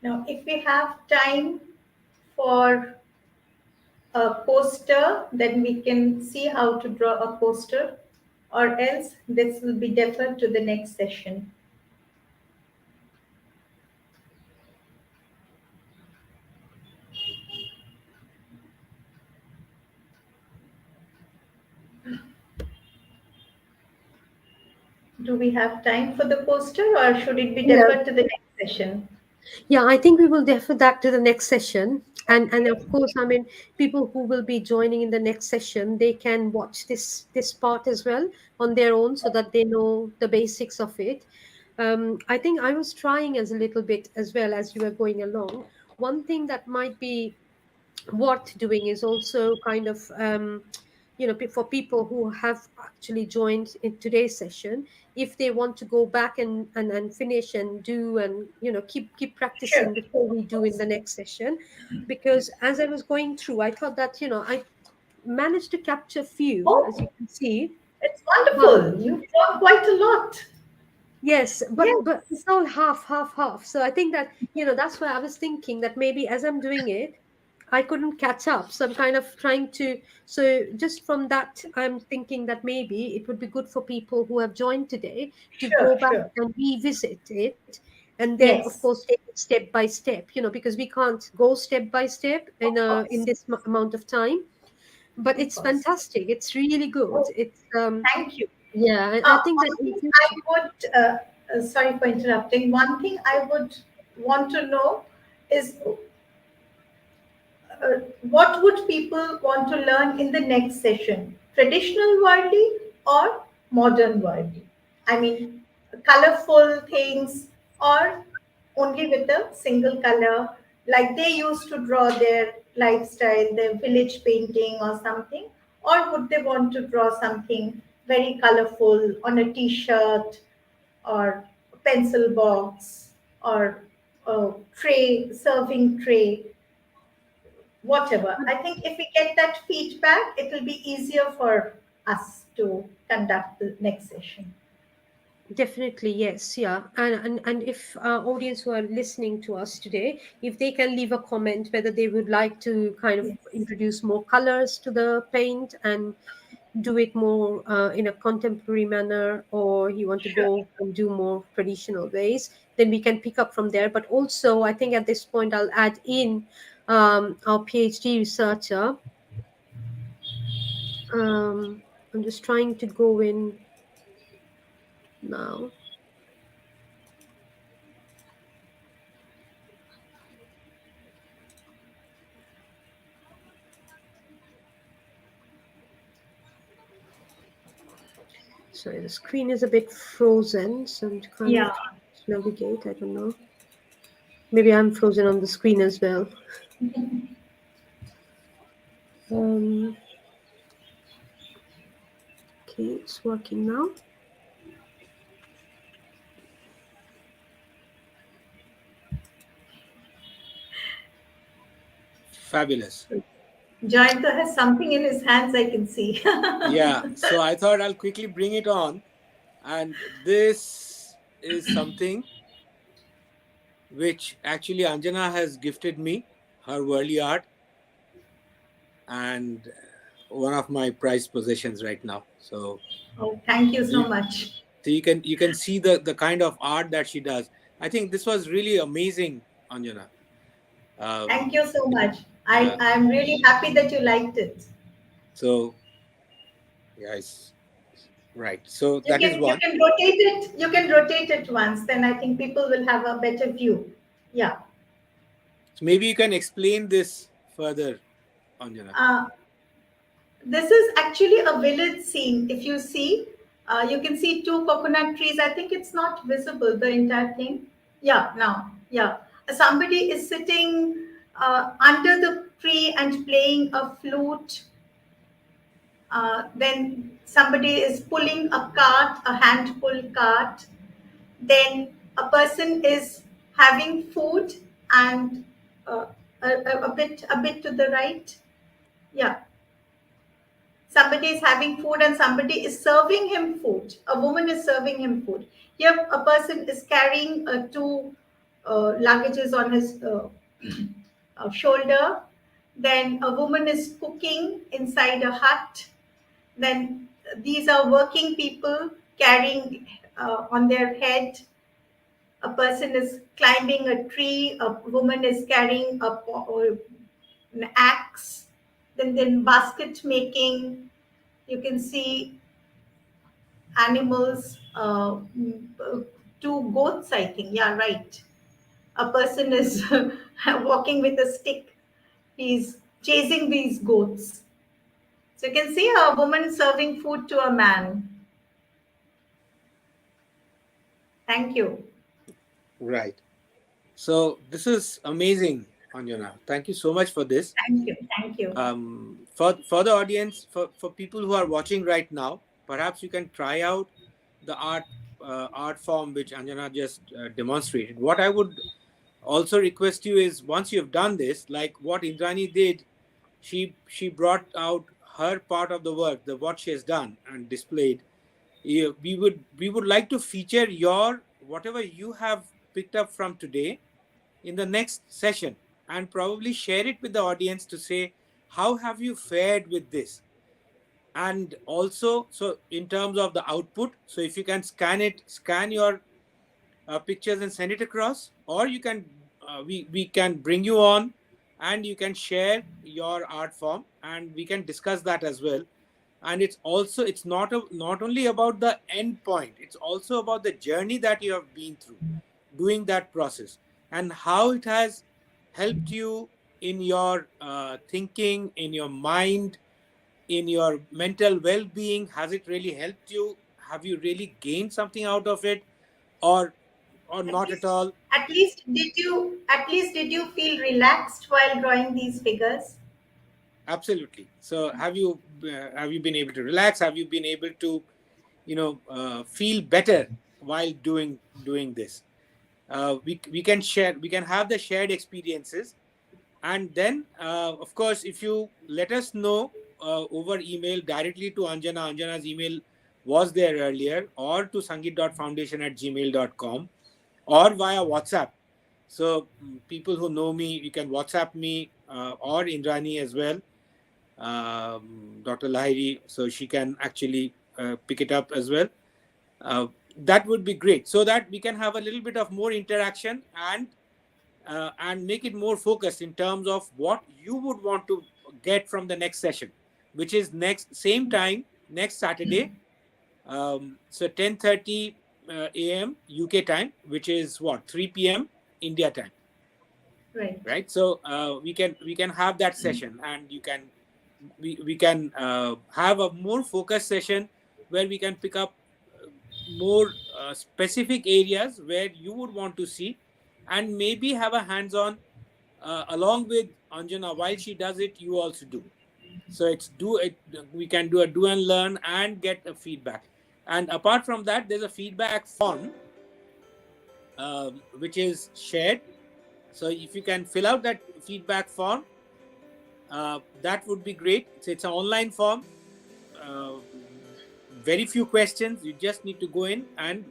C: Now, if we have time for a poster, then we can see how to draw a poster, or else this will be deferred to the next session. Do we have time for the poster, or should it be
A: Yeah.
C: deferred to the next session?
A: Yeah, I think we will defer that to the next session. And of course, I mean, people who will be joining in the next session, they can watch this part as well on their own so that they know the basics of it. I think I was trying as a little bit as well as you were going along. One thing that might be worth doing is also kind of for people who have actually joined in today's session, if they want to go back and finish and do and keep
C: Sure,
A: practicing before we
C: of
A: do in
C: course.
A: the next session. Because as I was going through, I thought that I managed to capture few, as you
C: Oh,
A: can see.
C: it's
A: But
C: wonderful. You've drawn quite a lot.
A: yes, but
C: Yes,
A: it's all half. So I think that that's why I was thinking that maybe as I'm doing it, I couldn't catch up. So I'm kind of trying to. So just from that, I'm thinking that maybe it would be good for people who have joined today to
C: sure,
A: go back
C: sure.
A: and revisit it, and then of
C: Yes,
A: course take it step by step. Because we can't go step by step in
C: of
A: a in
C: course,
A: this amount of time. But
C: of
A: it's
C: course.
A: fantastic. It's really good.
C: Oh,
A: It's
C: thank you.
A: yeah, and I think that
C: One
A: in
C: thing I
A: future.
C: would, sorry for interrupting, one thing I would want to know is what would people want to learn in the next session? Traditional worldly or modern worldly? I mean, colorful things or only with a single color, like they used to draw their lifestyle, their village painting or something, or would they want to draw something very colorful on a t-shirt or a pencil box or a tray, serving tray, whatever. I think if we get that feedback, it will be easier for us to conduct the next session.
A: Definitely, yes, yeah, and if our audience who are listening to us today, if they can leave a comment whether they would like to kind of
C: Yes,
A: introduce more colors to the paint and do it more in a contemporary manner, or you want to
C: sure.
A: go and do more traditional ways, then we can pick up from there. But also, I think at this point, I'll add in our PhD researcher. I'm just trying to go in now. Sorry, the screen is a bit frozen, so I'm kind of
C: Yeah.
A: trying to navigate. I don't know. Maybe I'm frozen on the screen as well. Um, okay, it's working now.
B: Fabulous.
C: Jayanta has something in his hands, I can see.
B: Yeah, so I thought I'll quickly bring it on. And this is something which actually Anjana has gifted me, her Warli Art, and one of my prized possessions right now. So
C: Oh, thank you so
B: you,
C: much.
B: so you can see the kind of art that she does. I think this was really amazing, Anjana. Um,
C: Thank you so much.
B: yeah.
C: I'm really happy that you liked it.
B: So yeah, it's right. So
C: You
B: that is
C: can you
B: one.
C: can rotate it. You can rotate it once. Then I think people will have a better view. Yeah.
B: So maybe you can explain this further, Anjana.
C: Uh, this is actually a village scene. If you can see two coconut trees. I think it's not visible, the entire thing. Yeah, now, yeah. Somebody is sitting under the tree and playing a flute. Then somebody is pulling a cart, a hand pull cart. Then a person is having food and a bit to the right. Yeah, somebody is having food and somebody is serving him food. A woman is serving him food. Here, a person is carrying two luggages on his shoulder. Then a woman is cooking inside a hut. Then these are working people carrying on their head. A person is climbing a tree. A woman is carrying an axe. Then basket making. You can see animals, two goats, I think. Yeah, right. A person is walking with a stick. He's chasing these goats. So you can see a woman serving food to a man. Thank you.
B: Right. So this is amazing, Anjana. Thank you so much for this.
C: Thank you. Thank you.
B: For the audience, for people who are watching right now, perhaps you can try out the art form which Anjana just demonstrated. What I would also request you is, once you've done this, like what Indrani did, she brought out her part of the work, the what she has done and displayed. We would like to feature your whatever you have picked up from today in the next session, and probably share it with the audience to say, how have you fared with this? And also, so in terms of the output, so if you can scan your pictures and send it across, or you can we can bring you on and you can share your art form and we can discuss that as well. And it's not only about the end point, it's also about the journey that you have been through doing that process, and how it has helped you in your thinking, in your mind, in your mental well-being. Has it really helped you? Have you really gained something out of it, or
C: At
B: not at
C: least,
B: all?
C: at least did you feel relaxed while drawing these figures?
B: Absolutely. So have you been able to relax? Have you been able to feel better while doing this? We can share, we can have the shared experiences. And then of course, if you let us know over email directly to Anjana's email was there earlier, or to sangeet.foundation@gmail.com, or via WhatsApp. So people who know me, you can WhatsApp me, or Indrani as well, Dr. Lahiri, so she can actually pick it up as well. That would be great, so that we can have a little bit of more interaction, and make it more focused in terms of what you would want to get from the next session, which is next same time next Saturday. So 10:30 a.m. UK time, which is what, 3 p.m. India time,
C: Right.
B: right? So we can have that session, and we can have a more focused session where we can pick up more specific areas where you would want to see, and maybe have a hands-on along with Anjana. While she does it, you also do. So it's do it. We can do a do and learn and get a feedback. And apart from that, there's a feedback form which is shared. So if you can fill out that feedback form, that would be great. It's an online form. Uh, very few questions. You just need to go in and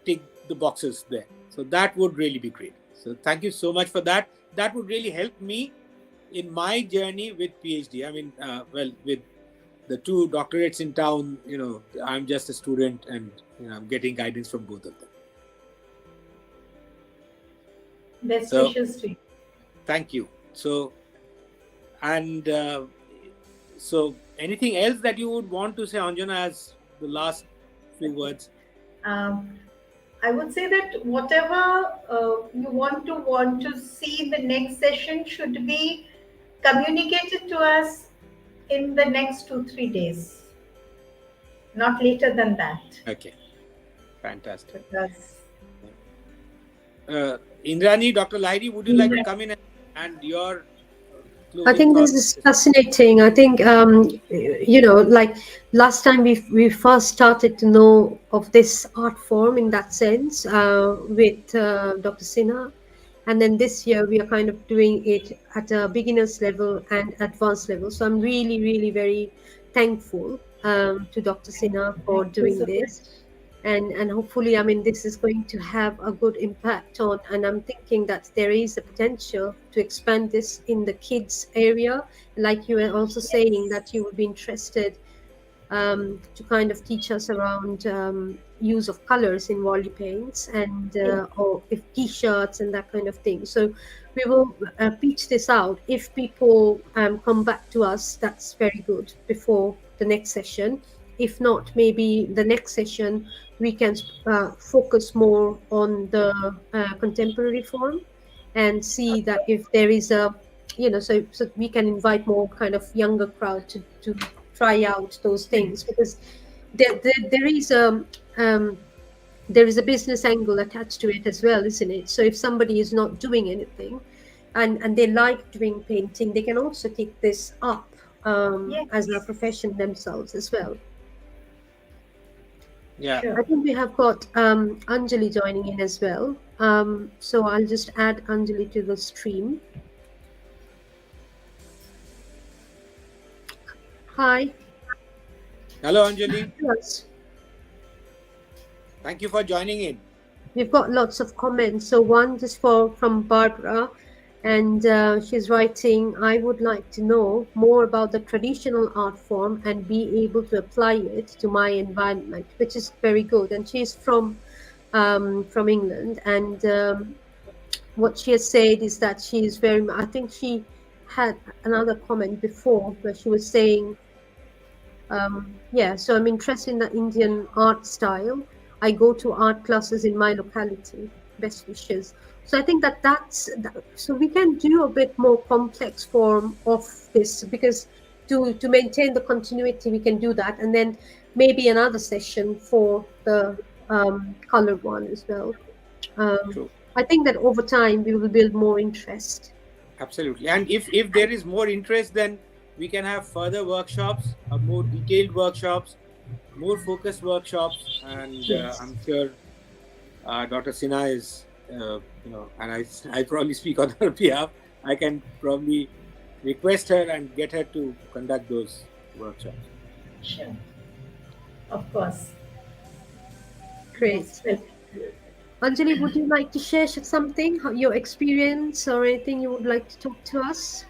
B: tick the boxes there. So that would really be great. So thank you so much for that. That would really help me in my journey with PhD. I mean, with the two doctorates in town, I'm just a student, and I'm getting guidance from both of them.
C: Best
B: So
C: wishes to you.
B: thank you. So, and so anything else that you would want to say, Anjana, as the last few words?
C: I would say that whatever you want to see in the next session should be communicated to us in the next 2-3 days, not later than that.
B: Okay, fantastic.
C: Because
B: Indrani, Dr. Lahiri, would you like to come in and your
A: I
B: closing
A: think this
B: thoughts?
A: is fascinating. I think like last time we first started to know of this art form in that sense with Dr. Sinha, and then this year we are kind of doing it at a beginner's level and advanced level. So I'm really, really very thankful to Dr. Sinha for
C: Thank you
A: doing
C: so
A: this,
C: much.
A: and hopefully, I mean, this is going to have a good impact on, and I'm thinking that there is a potential to expand this in the kids area, like you were also saying
C: Yes.
A: that you would be interested to kind of teach us around use of colors in Warli paints and
C: Yes.
A: or if t-shirts and that kind of thing. So we will pitch this out. If people come back to us, that's very good before the next session. If not, maybe the next session we can focus more on the contemporary form and see that if there is a so we can invite more kind of younger crowd to try out those things because there is um, there is a business angle attached to it as well, isn't it? So if somebody is not doing anything and they like doing painting, they can also take this up as a
C: Yes.
A: profession themselves as well.
B: Yeah.
A: I
C: Sure.
A: think we have got Anjali joining in as well. So I'll just add Anjali to the stream. Hi.
B: Hello, Anjali.
A: Yes.
B: Thank you for joining in.
A: We've got lots of comments. So one just from Barbara, and she's writing, "I would like to know more about the traditional art form and be able to apply it to my environment," which is very good. And she's from England, and what she has said is that she is very. I think she had another comment before where she was saying yeah, so I'm interested in the Indian art style. I go to art classes in my locality. Best wishes. So I think so we can do a bit more complex form of this because to maintain the continuity we can do that, and then maybe another session for the color one as well.
B: True.
A: I think that over time we will build more interest.
B: Absolutely. And if there is more interest, then we can have further workshops, more detailed workshops, more focused workshops, and
A: Yes.
B: I'm sure Dr. Sinha is, and I probably speak on her behalf. I can probably request her and get her to conduct those workshops.
C: Sure. Of course.
A: Great.
C: Most welcome.
A: Anjali, would you like to share something, your experience or anything you would like to talk to us?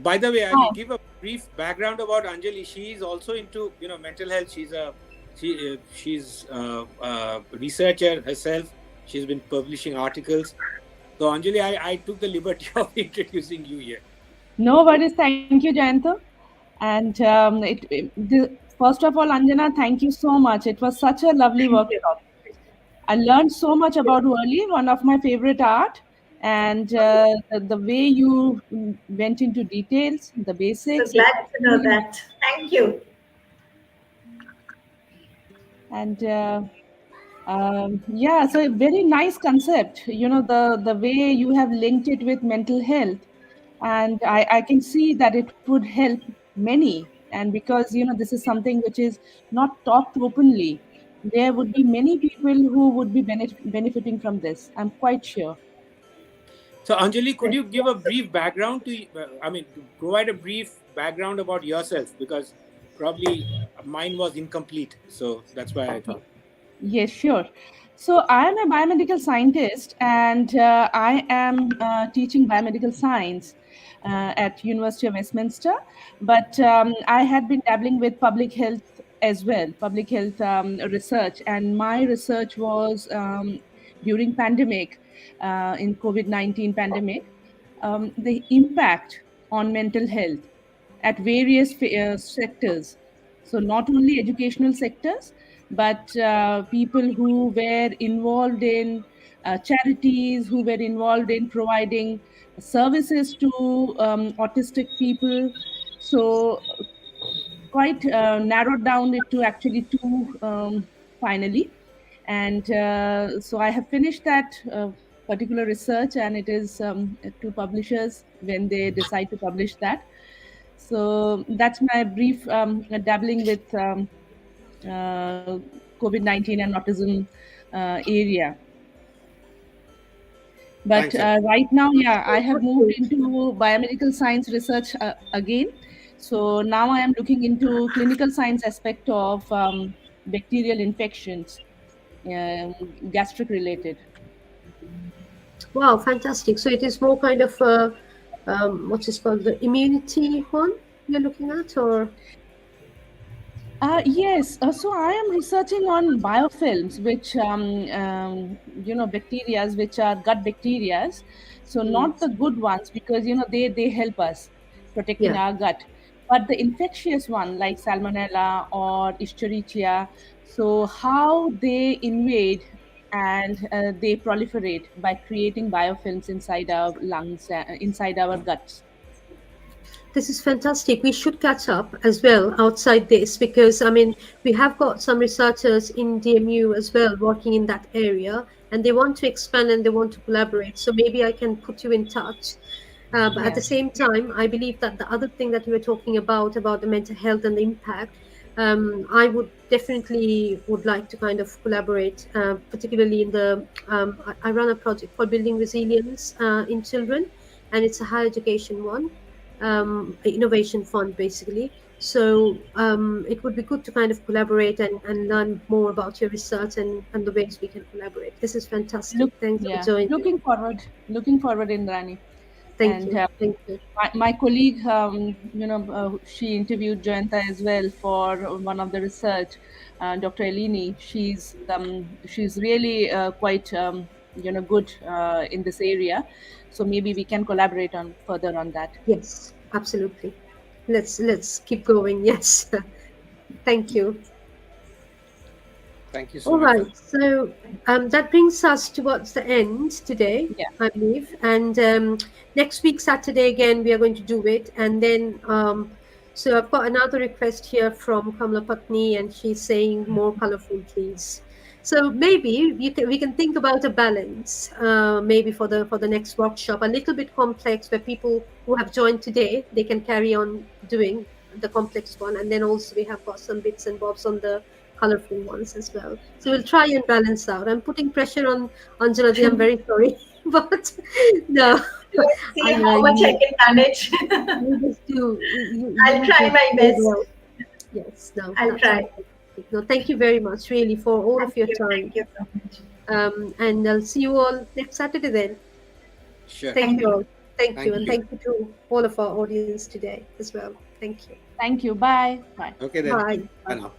B: By the way, I will
D: Hi.
B: give a brief background about Anjali. She is also into mental health. She's a researcher herself. She's been publishing articles. So Anjali, I took the liberty of introducing you here.
E: No worries. Thank you, Jayanta. And first of all, Anjana, thank you so much. It was such a lovely
C: Thank you.
E: workshop. I learned so much about Warli, one of my favorite art, and the way you went into details, the
C: So
E: basics. It
C: glad
E: was
C: to know
E: really,
C: that. Thank you.
E: and yeah, so a very nice concept. You know, the way you have linked it with mental health, and I can see that it would help many. And because this is something which is not talked openly, there would be many people who would be benefiting from this. I'm quite sure.
B: So Anjali, could
C: That's
B: you give a
C: awesome.
B: brief background to provide a brief background about yourself, because probably mine was incomplete. So that's why I thought.
E: Yes, sure. So I am a biomedical scientist, and I am teaching biomedical science at University of Westminster. But I had been dabbling with public health as well, public health research, and my research was during pandemic, in COVID-19 pandemic, the impact on mental health at various sectors. So not only educational sectors, but people who were involved in charities, who were involved in providing services to autistic people. So quite narrowed down it to actually two finally. And so I have finished that particular research, and it is to publishers when they decide to publish that. So that's my brief dabbling with COVID-19 and autism area. But
B: Thanks, Anna.
E: right now, yeah, I have moved
A: Fantastic.
E: into biomedical science research again. So now I am looking into clinical science aspect of bacterial infections, gastric related.
A: Wow, fantastic. So it is more kind of what is called the immunity one you're looking at, or
E: Yes, so I am researching on biofilms, which bacterias, which are gut bacterias. So not the good ones, because they help us protecting
A: yeah.
E: our gut, but the infectious one like Salmonella or Escherichia. So how they invade and they proliferate by creating biofilms inside our lungs, inside our guts.
A: This is fantastic. We should catch up as well outside this because I mean we have got some researchers in DMU as well working in that area, and they want to expand and they want to collaborate. So maybe I can put you in touch. But at the
E: Yeah.
A: same time, I believe that the other thing that you were talking about the mental health and the impact, I would definitely would like to kind of collaborate, particularly in the. I run a project called Building Resilience in Children, and it's a higher education one, innovation fund basically. So it would be good to kind of collaborate and learn more about your research and the ways we can collaborate. This is fantastic. Thanks for
E: Yeah,
A: joining.
E: looking forward, Indrani.
A: Thank
E: And
A: you. Thank you.
E: my colleague, she interviewed Jayanta as well for one of the research. Dr. Elini, she's really quite good in this area. So maybe we can collaborate on further on that.
A: Yes, absolutely. Let's keep going. Yes. Thank you.
B: Thank you so
A: All
B: much
A: right.
B: for
A: So that brings us towards the end today,
E: Yeah.
A: I believe. And next week, Saturday, again, we are going to do it. And then, so I've got another request here from Kamla Patni, and she's saying more colorful, please. So maybe we can think about a balance, maybe for the next workshop, a little bit complex, where people who have joined today they can carry on doing the complex one, and then also we have got some bits and bobs on the colorful ones as well. So we'll try and balance out. I'm putting pressure on Anjana ji. I'm very sorry, but no,
C: Let's see
A: I know
C: how much I
A: you.
C: can manage.
A: You just do.
C: I'll
A: You
C: try
A: do
C: my
A: so
C: best.
A: well. Yes, no,
C: I'll
A: that's
C: try.
A: fantastic. No, thank you very much, really, for all of your time.
C: Thank you so much.
A: And I'll see you all next Saturday then.
B: sure.
A: Thank
C: Thank
A: you
C: you.
A: all. Thank you,
B: Thank
A: and
B: you.
A: thank you to all of our audience today as well. Thank you.
E: Thank you. Bye. Bye.
B: Okay then.
A: Bye.
B: Bye now.